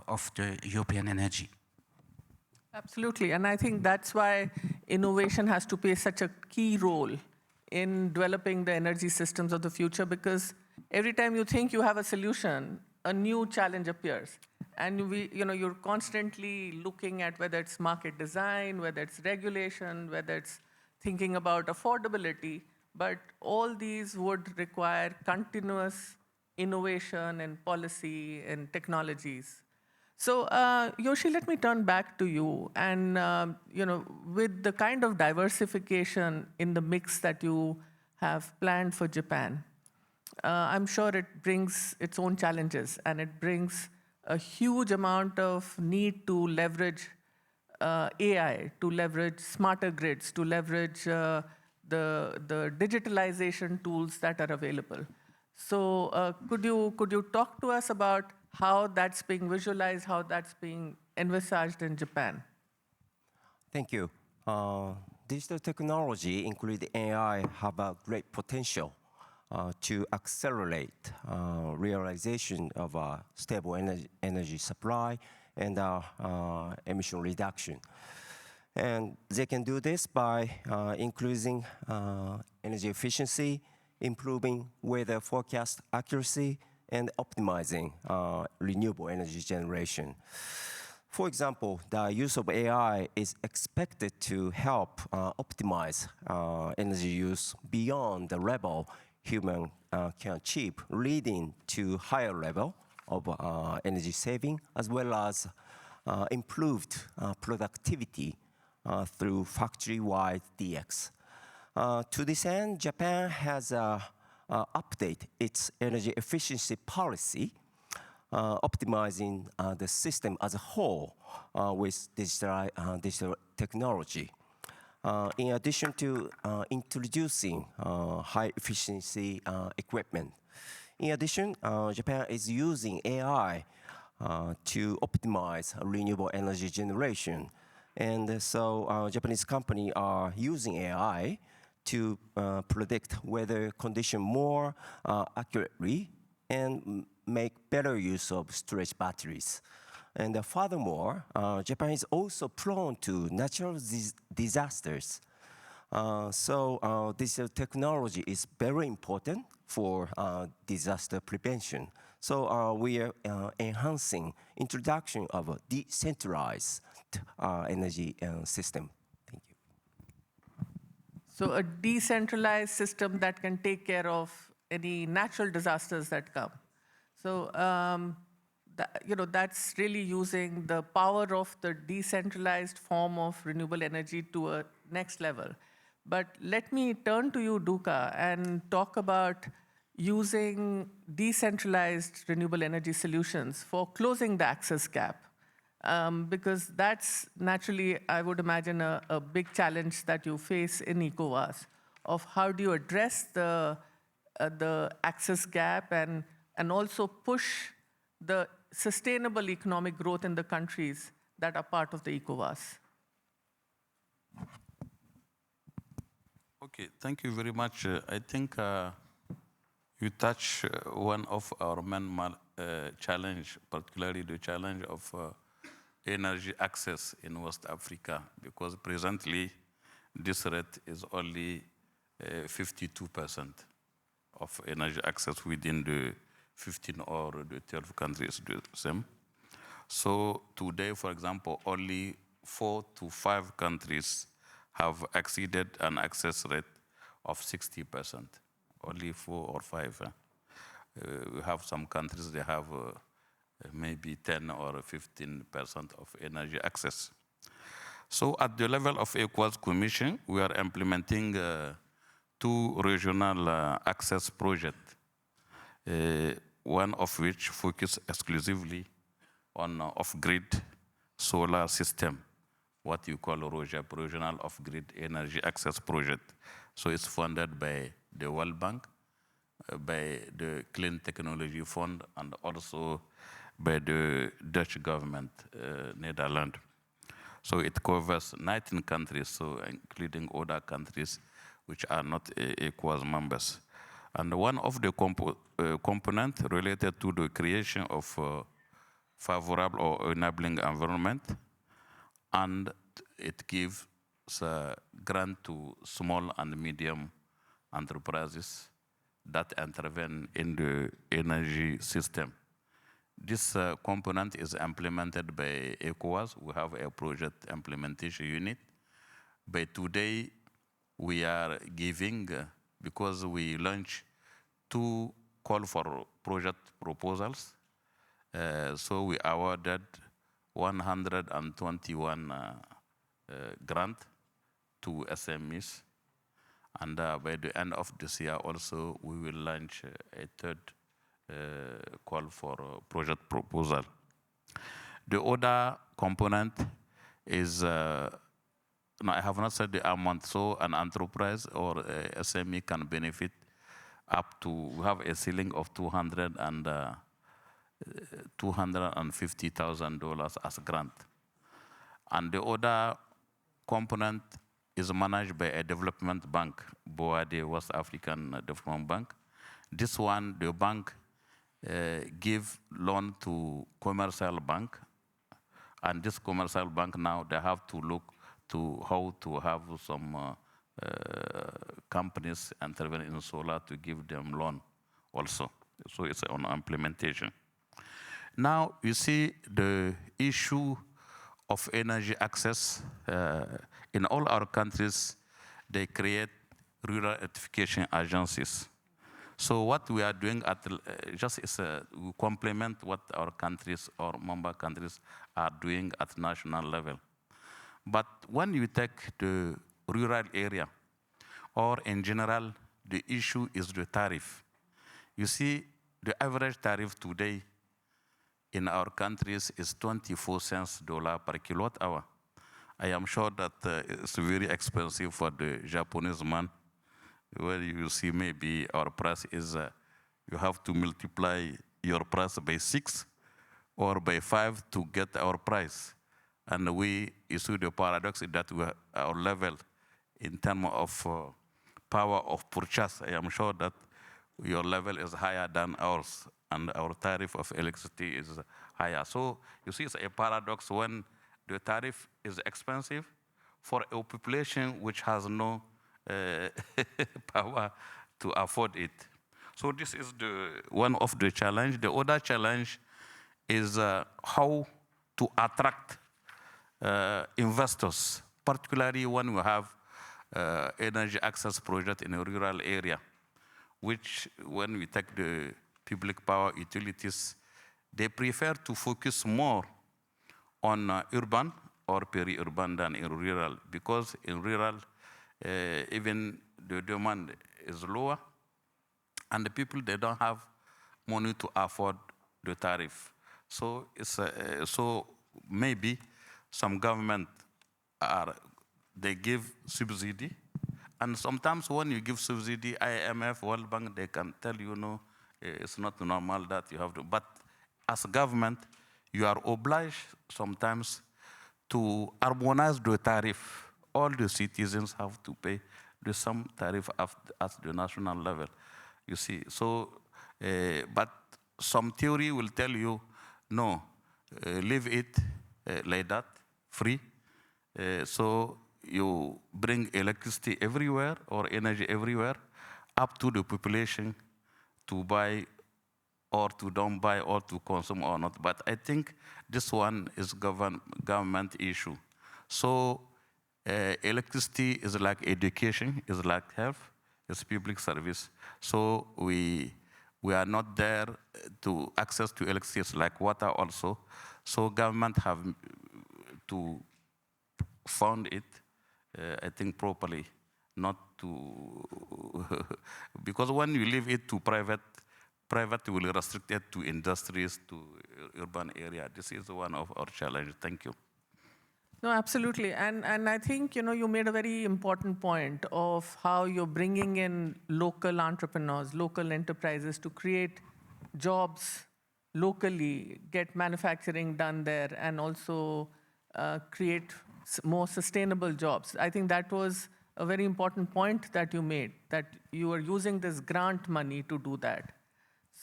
of the European energy. Absolutely, and I think that's why innovation has to play such a key role in developing the energy systems of the future, because every time you think you have a solution, a new challenge appears. And you're constantly looking at whether it's market design, whether it's regulation, whether it's thinking about affordability, but all these would require continuous innovation and policy and technologies. So, Yoshi, let me turn back to you. And with the kind of diversification in the mix that you have planned for Japan, I'm sure it brings its own challenges, and it brings a huge amount of need to leverage AI, to leverage smarter grids, to leverage the digitalization tools that are available. So could you talk to us about how that's being visualized, how that's being envisaged in Japan? Thank you. Digital technology, including AI, have a great potential to accelerate realization of a stable energy supply and emission reduction. And they can do this by increasing energy efficiency, improving weather forecast accuracy, and optimizing renewable energy generation. For example, the use of AI is expected to help optimize energy use beyond the level human can achieve, leading to higher level of energy saving, as well as improved productivity through factory-wide DX. To this end, Japan has updated its energy efficiency policy, optimizing the system as a whole with digital technology. In addition to introducing high-efficiency equipment. In addition, Japan is using AI to optimize renewable energy generation. And so Japanese companies are using AI to predict weather condition more accurately and make better use of storage batteries. And furthermore, Japan is also prone to natural disasters. So digital technology is very important for disaster prevention. So we are enhancing introduction of a decentralized energy system. Thank you. So a decentralized system that can take care of any natural disasters that come. So that's really using the power of the decentralized form of renewable energy to a next level. But let me turn to you, Duka, and talk about using decentralized renewable energy solutions for closing the access gap. Because that's naturally, I would imagine, a big challenge that you face in ECOWAS, of how do you address the access gap and also push the sustainable economic growth in the countries that are part of the ECOWAS. Okay, thank you very much. I think you touch one of our main challenge, particularly the challenge of energy access in West Africa, because presently this rate is only 52% of energy access within the 15 or the 12 countries the same. So today, for example, only 4 to 5 countries have exceeded an access rate of 60%. Only 4 or 5. We have some countries, they have maybe 10 or 15% of energy access. So at the level of ECOWAS Commission, we are implementing 2 regional access projects, one of which focuses exclusively on off-grid solar system, what you call ROGEP, Regional Off-Grid Energy Access Project. So it's funded by the World Bank, by the Clean Technology Fund, and also by the Dutch government, Netherlands. So it covers 19 countries, so including other countries which are not ECOWAS members. And one of the components related to the creation of favorable or enabling environment, and it gives a grant to small and medium enterprises that intervene in the energy system. This component is implemented by ECOWAS. We have a project implementation unit. But today, we are giving, because we launched 2 call for project proposals. So we awarded 121 grant to SMEs. And by the end of this year also, we will launch a 3rd call for project proposal. The other component is, no, I have not said the amount, so an enterprise or a SME can benefit up to, we have a ceiling of $250,000 as a grant. And the other component is managed by a development bank, BOA, the West African Development Bank. This one, the bank give loan to commercial bank And this commercial bank now, they have to look to how to have some companies intervene in solar to give them loan also. So it's on implementation. Now you see the issue of energy access. In all our countries, they create rural electrification agencies. So what we are doing at just is we complement what our countries or member countries are doing at national level. But when you take the rural area, or in general, the issue is the tariff. You see, the average tariff today in our countries is 24 cents per kilowatt hour. I am sure that it's very expensive for the Japanese man. Where you see maybe our price is, you have to multiply your price by 6 or by 5 to get our price. And you see the paradox is that our level in terms of power of purchase, I am sure that your level is higher than ours, and our tariff of electricity is higher. So you see it's a paradox when the tariff is expensive for a population which has no power to afford it. So this is one of the challenge. The other challenge is how to attract investors, particularly when we have energy access project in a rural area, which when we take the public power utilities, they prefer to focus more on urban or peri-urban than in rural, because in rural, even the demand is lower, and the people, they don't have money to afford the tariff. So so maybe some government they give subsidy, and sometimes when you give subsidy, IMF, World Bank, they can tell you, no, it's not normal that you have to. But as a government, you are obliged sometimes to harmonize the tariff. All the citizens have to pay the same tariff at the national level, you see. So, but some theory will tell you, no, leave it like that, free. So you bring electricity everywhere or energy everywhere, up to the population to buy or to don't buy or to consume or not. But I think this one is government issue. So electricity is like education, is like health, is public service. So we are not there to access to electricity, it's like water also. So government have to fund it, I think properly, not to, because when you leave it to private will restrict it to industries, to urban area. This is one of our challenges. Thank you. No, absolutely. And I think, you made a very important point of how you're bringing in local entrepreneurs, local enterprises to create jobs locally, get manufacturing done there, and also create more sustainable jobs. I think that was a very important point that you made, that you are using this grant money to do that.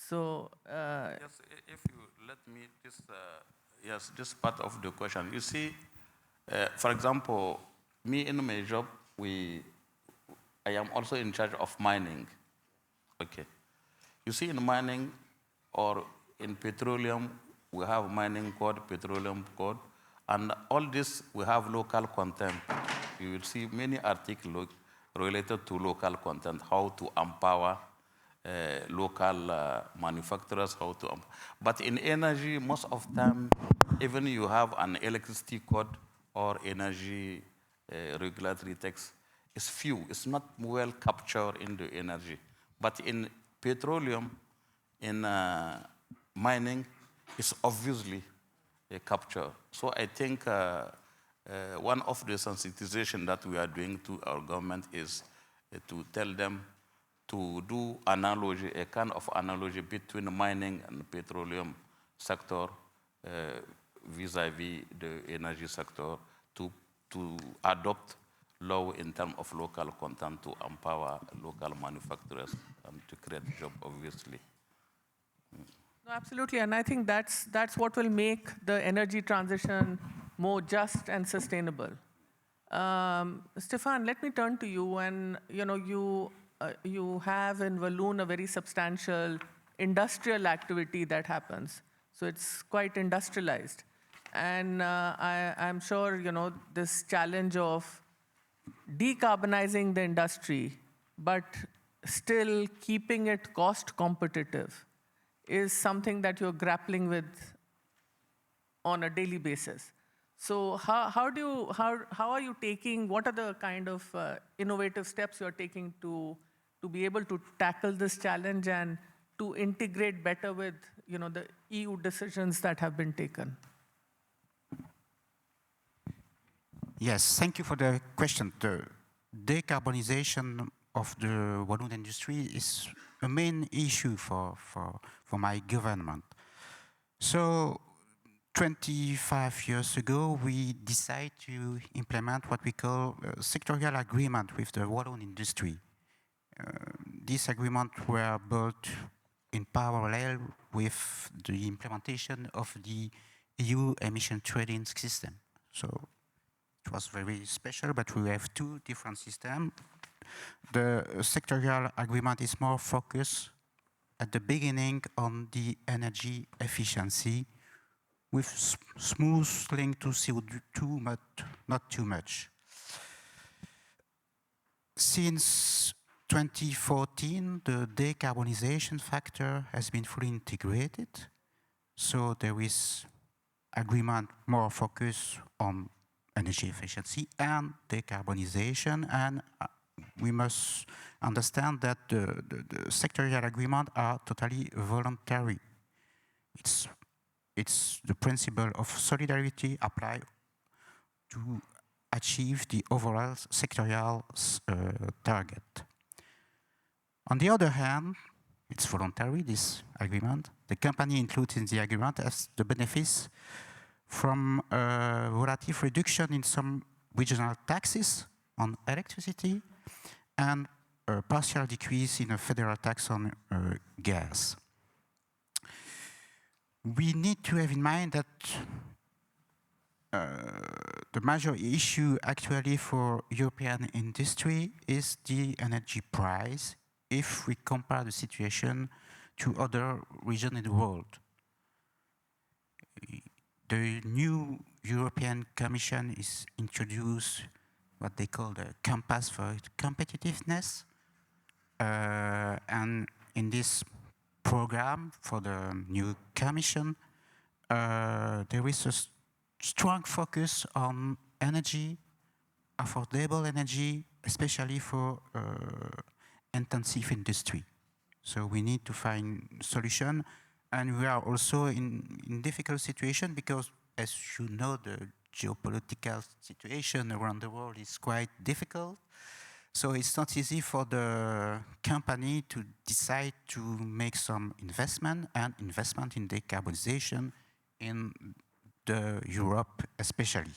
So yes, if you let me, this part of the question. You see, for example, me in my job, I am also in charge of mining. Okay. You see, in mining or in petroleum, we have mining code, petroleum code, and all this we have local content. You will see many articles related to local content, how to empower local manufacturers, how to. But in energy, most of the time, even you have an electricity code or energy regulatory text, it's few. It's not well captured in the energy. But in petroleum, in mining, it's obviously a capture. So I think one of the sensitization that we are doing to our government is to tell them to do analogy, a kind of analogy between mining and petroleum sector vis-a-vis the energy sector, to adopt law in terms of local content to empower local manufacturers and to create jobs, obviously. No, absolutely, and I think that's what will make the energy transition more just and sustainable. Stefan, let me turn to you, and you have in Walloon a very substantial industrial activity that happens. So it's quite industrialized, and I'm sure this challenge of decarbonizing the industry, but still keeping it cost competitive, is something that you're grappling with on a daily basis. So how are you taking, what are the kind of innovative steps you're taking to be able to tackle this challenge and to integrate better with the EU decisions that have been taken? Yes, thank you for the question. The decarbonization of the Walloon industry is a main issue for my government. So 25 years ago, we decided to implement what we call a sectorial agreement with the Walloon industry. These agreements were built in parallel with the implementation of the EU emission trading system. So it was very special, but we have two different systems. The sectorial agreement is more focused at the beginning on the energy efficiency with smooth link to CO2, but not too much. Since 2014, the decarbonization factor has been fully integrated. So there is agreement more focused on energy efficiency and decarbonization, and we must understand that the sectorial agreements are totally voluntary. It's the principle of solidarity applied to achieve the overall sectorial target. On the other hand, it's voluntary, this agreement. The company included in the agreement has the benefits from a relative reduction in some regional taxes on electricity and a partial decrease in a federal tax on gas. We need to have in mind that the major issue actually for European industry is the energy price if we compare the situation to other regions in the world. The new European Commission is introduced what they call the Compass for Competitiveness. And in this program for the new Commission, there is a strong focus on energy, affordable energy, especially for intensive industry. So we need to find solution, and we are also in difficult situation because, as you know, the geopolitical situation around the world is quite difficult. So it's not easy for the company to decide to make some investment in decarbonization in the Europe especially.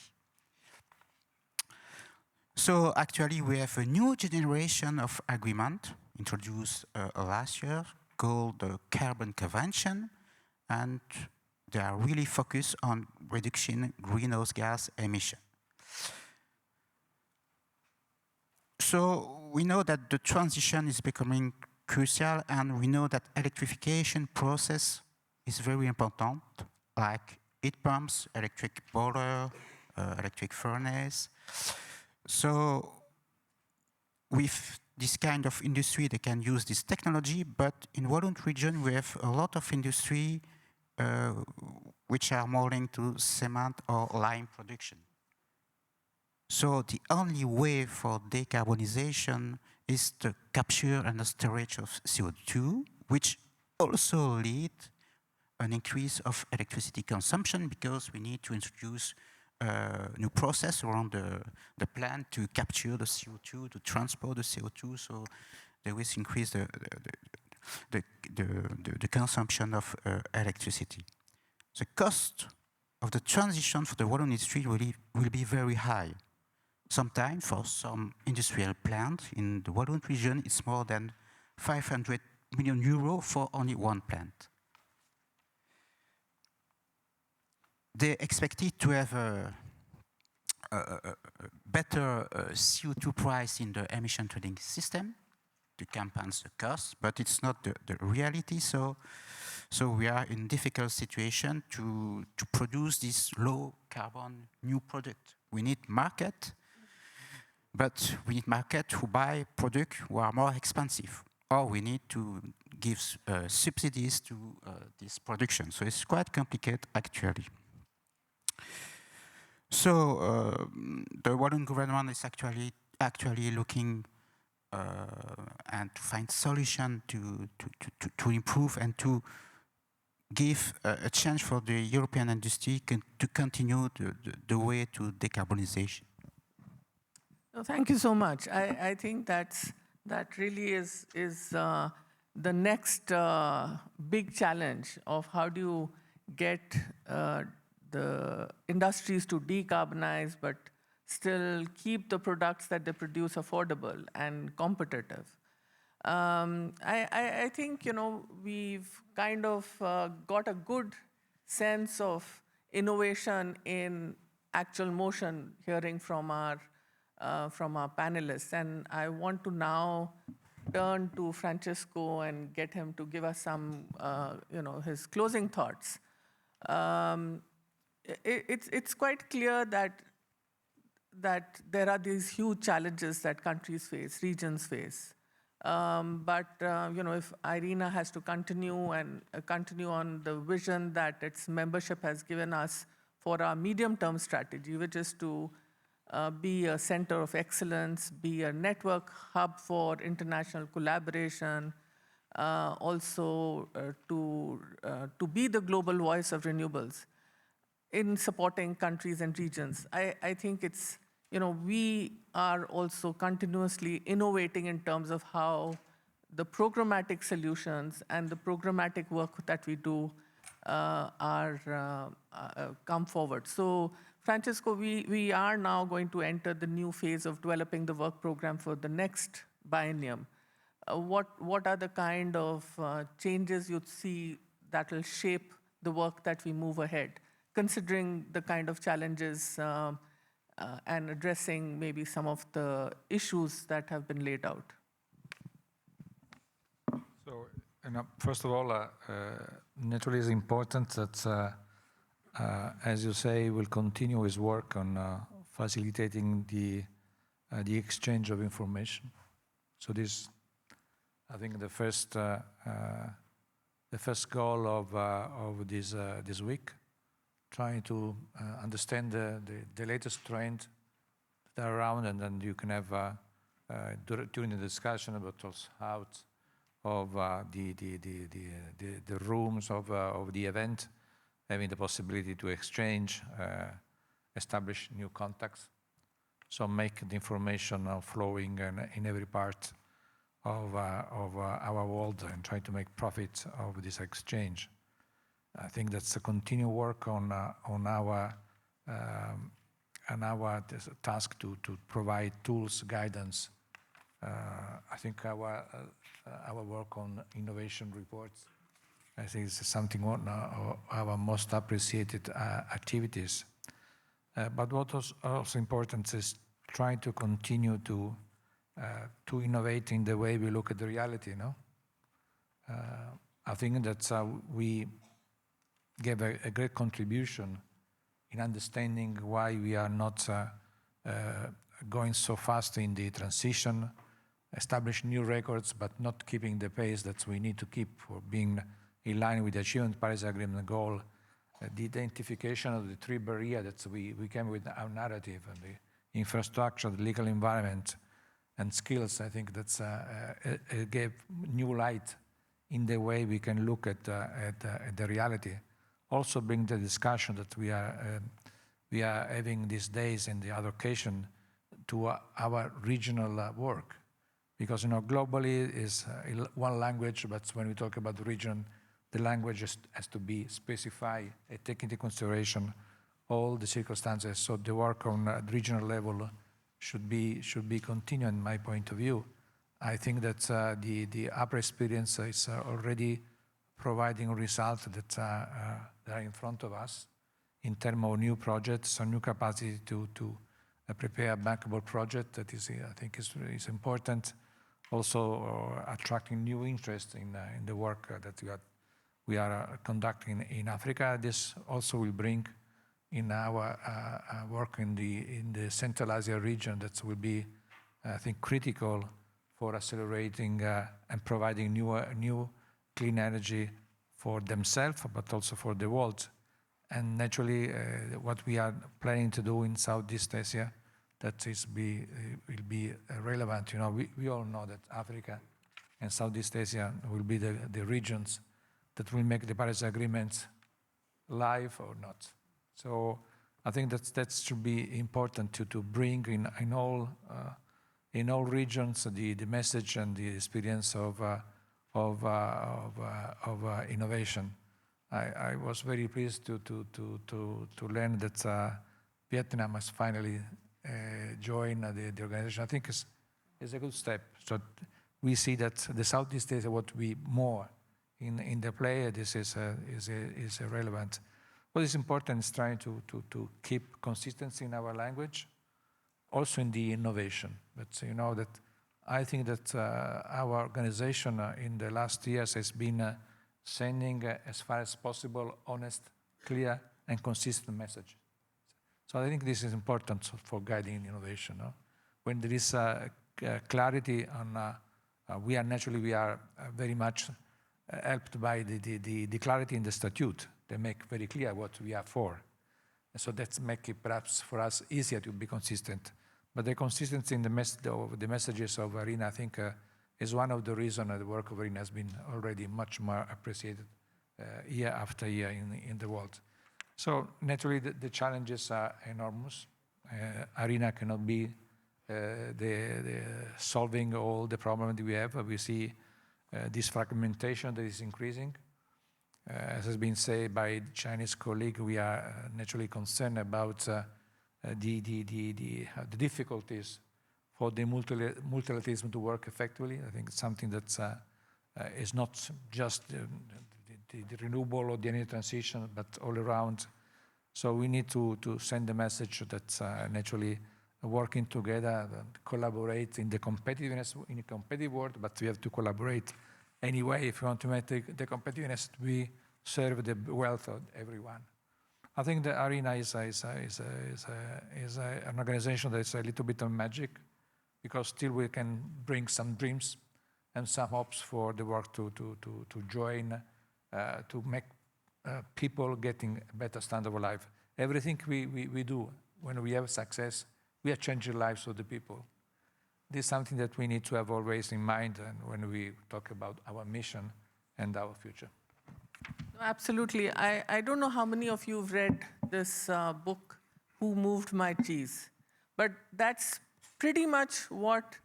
So actually we have a new generation of agreement introduced last year called the Carbon Convention, and they are really focused on reducing greenhouse gas emission. So we know that the transition is becoming crucial, and we know that electrification process is very important, like heat pumps, electric boiler, electric furnace. So with this kind of industry, they can use this technology, but in Walloon region, we have a lot of industry which are more linked to cement or lime production. So the only way for decarbonization is the capture and the storage of CO2, which also lead an increase of electricity consumption because we need to introduce a new process around the plant to capture the CO2, to transport the CO2, so there is increase the consumption of electricity. The cost of the transition for the Walloon industry will be very high. Sometimes for some industrial plant in the Walloon region, it's more than 500 million euro for only one plant. they expected to have a better CO2 price in the emission trading system to compense the cost, but it's not the reality. So we are in difficult situation to produce this low carbon new product. We need market, but we need market who buy products who are more expensive, or we need to give subsidies to this production. So it's quite complicated actually. So the Walloon government is actually looking and to find solution to improve and to give a chance for the European industry to continue the way to decarbonization. No, thank you so much. I think that really is the next big challenge of how do you get the industries to decarbonize but still keep the products that they produce affordable and competitive. I think, we've kind of got a good sense of innovation in actual motion hearing from our panelists. And I want to now turn to Francesco and get him to give us some, his closing thoughts. It's quite clear that there are these huge challenges that countries face, regions face. But if IRENA has to continue on the vision that its membership has given us for our medium-term strategy, which is to be a center of excellence, be a network hub for international collaboration, also to be the global voice of renewables in supporting countries and regions. I think it's, we are also continuously innovating in terms of how the programmatic solutions and the programmatic work that we do come forward. So, Francesco, we are now going to enter the new phase of developing the work program for the next biennium. What are the kind of changes you'd see that will shape the work that we move ahead, considering the kind of challenges and addressing maybe some of the issues that have been laid out? So, first of all, naturally it's important that, as you say, we'll continue his work on facilitating the exchange of information. So this, I think, the first goal of this week, trying to understand the latest trend that are around, and then you can have during the discussion about also out of the rooms of the event, having the possibility to exchange, establish new contacts, so make the information flowing in every part of our world and try to make profit of this exchange. I think that's a continued work on our task to provide tools, guidance. I think our work on innovation reports, I think it's something one of our most appreciated activities. But what was also important is trying to continue to innovate in the way we look at the reality. I think that we gave a great contribution in understanding why we are not going so fast in the transition, establish new records, but not keeping the pace that we need to keep for being in line with the achievement of the Paris Agreement goal, the identification of the three barriers that we came with our narrative, and the infrastructure, the legal environment, and skills. I think that's it gave new light in the way we can look at the reality. Also bring the discussion that we are having these days in the other occasion to our regional work. Because globally is one language, but when we talk about the region, the language has to be specified and take into consideration all the circumstances. So the work on the regional level should be continued, in my point of view. I think that the upper experience is already providing results that are in front of us in terms of new projects or new capacity to prepare a bankable project that is, I think, is important. Also, attracting new interest in the work that we are conducting in Africa. This also will bring in our work in the Central Asia region that will be, I think, critical for accelerating and providing new clean energy for themselves, but also for the world. And naturally, what we are planning to do in Southeast Asia, that will be relevant. You know, we all know that Africa and Southeast Asia will be the regions that will make the Paris Agreement live or not. So I think that should be important to bring in all regions the message and the experience of innovation. I was very pleased to learn that Vietnam has finally joined the organization. I think it's a good step. So we see that the Southeast Asia want to be more in the play. This is relevant. What is important is trying to keep consistency in our language, also in the innovation. But you know that I think that our organization in the last years has been sending as far as possible honest, clear, and consistent message. So I think this is important for guiding innovation. No? When there is clarity on, we are very much helped by the clarity in the statute. They make very clear what we are for. And so that's make it perhaps for us easier to be consistent. But the consistency in the messages of IRENA, I think, is one of the reasons the work of IRENA has been already much more appreciated year after year in the world. So naturally, the challenges are enormous. IRENA cannot be solving all the problems that we have. We see this fragmentation that is increasing. As has been said by Chinese colleague, we are naturally concerned about the difficulties for the multilateralism to work effectively. I think it's something that is not just the renewable or the energy transition, but all around. So we need to send a message that naturally working together and collaborate in the competitiveness in a competitive world, but we have to collaborate anyway if we want to make the competitiveness we serve the wealth of everyone. I think the IRENA is an organization that is a little bit of magic, because still we can bring some dreams and some hopes for the work to join, to make people getting a better standard of life. Everything we do, when we have success, we are changing lives of the people. This is something that we need to have always in mind and when we talk about our mission and our future. Absolutely. I don't know how many of you have read this book, Who Moved My Cheese? But that's pretty much what,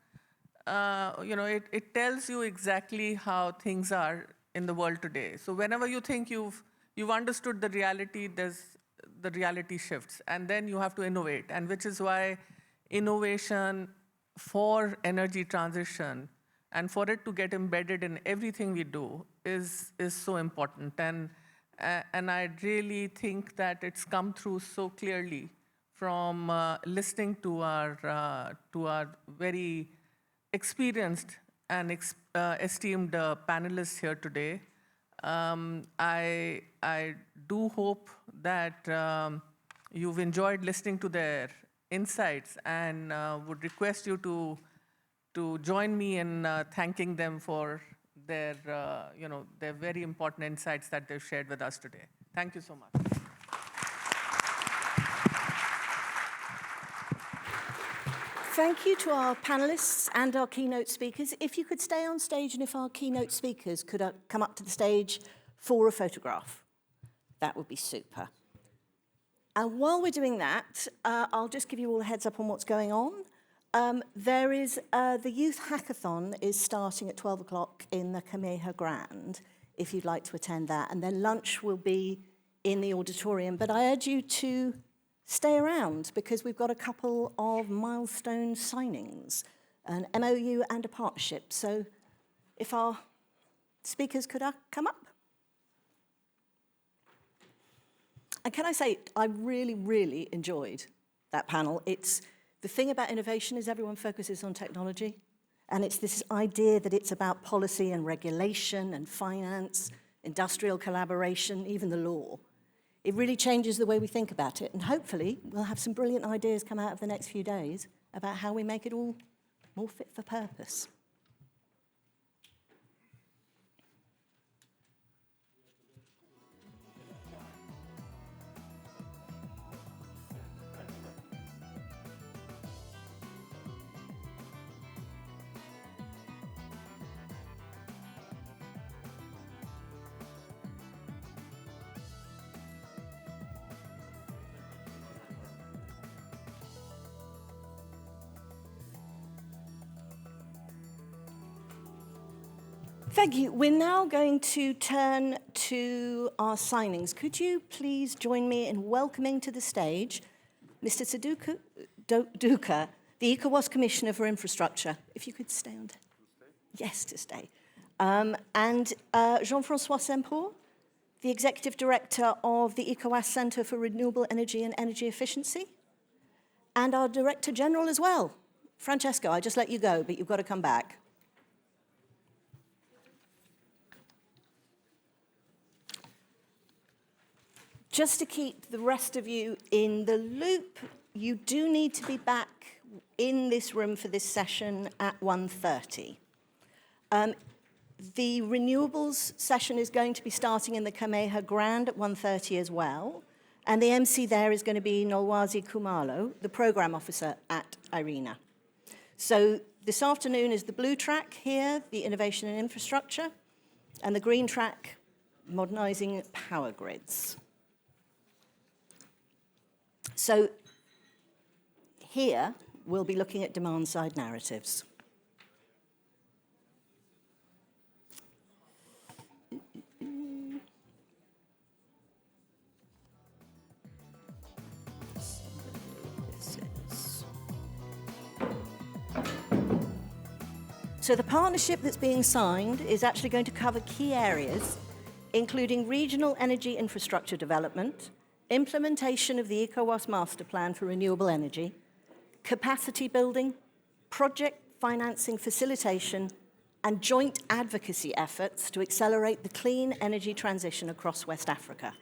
it tells you exactly how things are in the world today. So whenever you think you've understood the reality, the reality shifts. And then you have to innovate, and which is why innovation for energy transition and for it to get embedded in everything we do is so important. And I really think that it's come through so clearly from listening to our very experienced and esteemed panelists here today. I do hope that you've enjoyed listening to their insights, and would request you to join me in thanking them for their very important insights that they've shared with us today. Thank you so much. Thank you to our panelists and our keynote speakers. If you could stay on stage, and if our keynote speakers could come up to the stage for a photograph, that would be super. And while we're doing that, I'll just give you all a heads up on what's going on. There is the Youth Hackathon is starting at 12 o'clock in the Kameha Grand, if you'd like to attend that. And then lunch will be in the auditorium. But I urge you to stay around, because we've got a couple of milestone signings, an MOU and a partnership. So if our speakers could come up. And can I say, I really, really enjoyed that panel. The thing about innovation is everyone focuses on technology, and it's this idea that it's about policy and regulation and finance, industrial collaboration, even the law. It really changes the way we think about it, and hopefully we'll have some brilliant ideas come out of the next few days about how we make it all more fit for purpose. Thank you. We're now going to turn to our signings. Could you please join me in welcoming to the stage Mr. Duca, the ECOWAS Commissioner for Infrastructure. If you could stay on. Yes, to stay. And Jean-Francois Sempour, the Executive Director of the ECOWAS Centre for Renewable Energy and Energy Efficiency, and our Director General as well. Francesco, I just let you go, but you've got to come back. Just to keep the rest of you in the loop, you do need to be back in this room for this session at 1:30. The renewables session is going to be starting in the Kameha Grand at 1:30 as well. And the MC there is going to be Nolwazi Kumalo, the program officer at IRENA. So this afternoon is the blue track here, the innovation and infrastructure, and the green track, modernizing power grids. So here, we'll be looking at demand-side narratives. So the partnership that's being signed is actually going to cover key areas, including regional energy infrastructure development, implementation of the ECOWAS Master Plan for Renewable Energy, capacity building, project financing facilitation, and joint advocacy efforts to accelerate the clean energy transition across West Africa.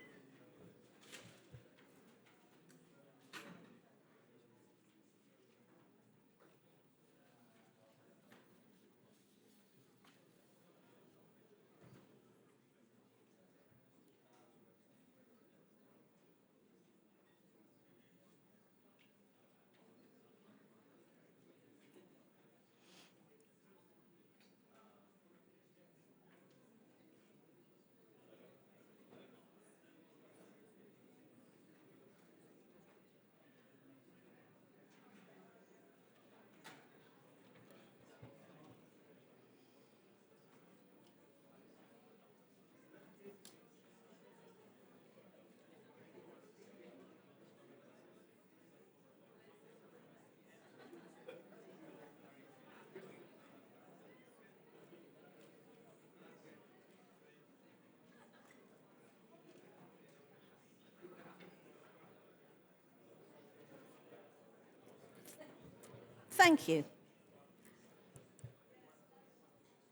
Thank you.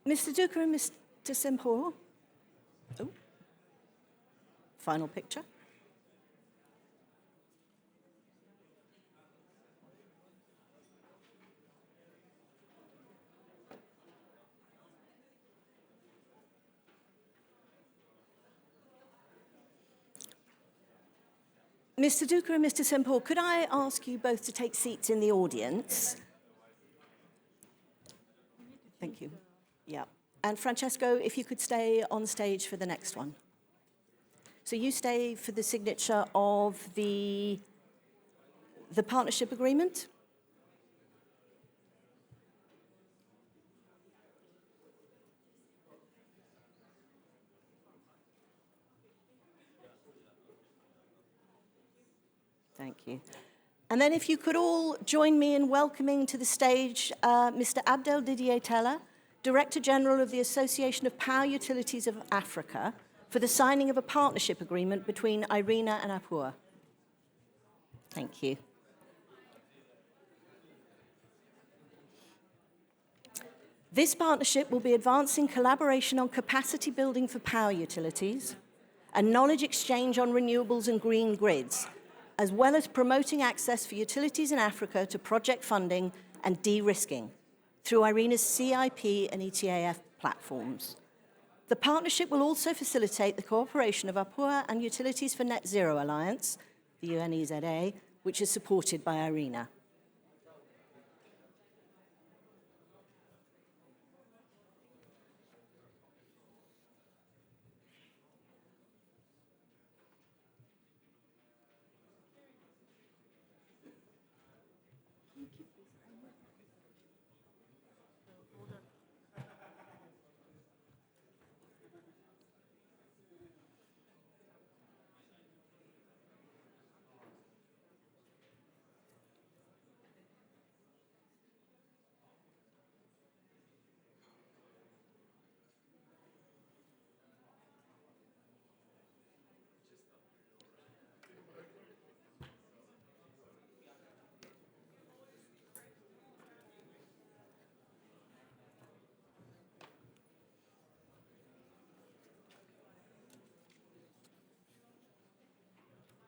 Mr. Duca and Mr. Sempour. Oh. Final picture. Mr. Duca and Mr. Sempour, could I ask you both to take seats in the audience? Thank you. Yeah. And Francesco, if you could stay on stage for the next one. So you stay for the signature of the partnership agreement. Thank you. And then if you could all join me in welcoming to the stage Mr. Abdel Didier Teller, Director General of the Association of Power Utilities of Africa, for the signing of a partnership agreement between IRENA and APUA. Thank you. This partnership will be advancing collaboration on capacity building for power utilities and knowledge exchange on renewables and green grids, as well as promoting access for utilities in Africa to project funding and de-risking through IRENA's CIP and ETAF platforms. The partnership will also facilitate the cooperation of APUA and Utilities for Net Zero Alliance, the UNEZA, which is supported by IRENA.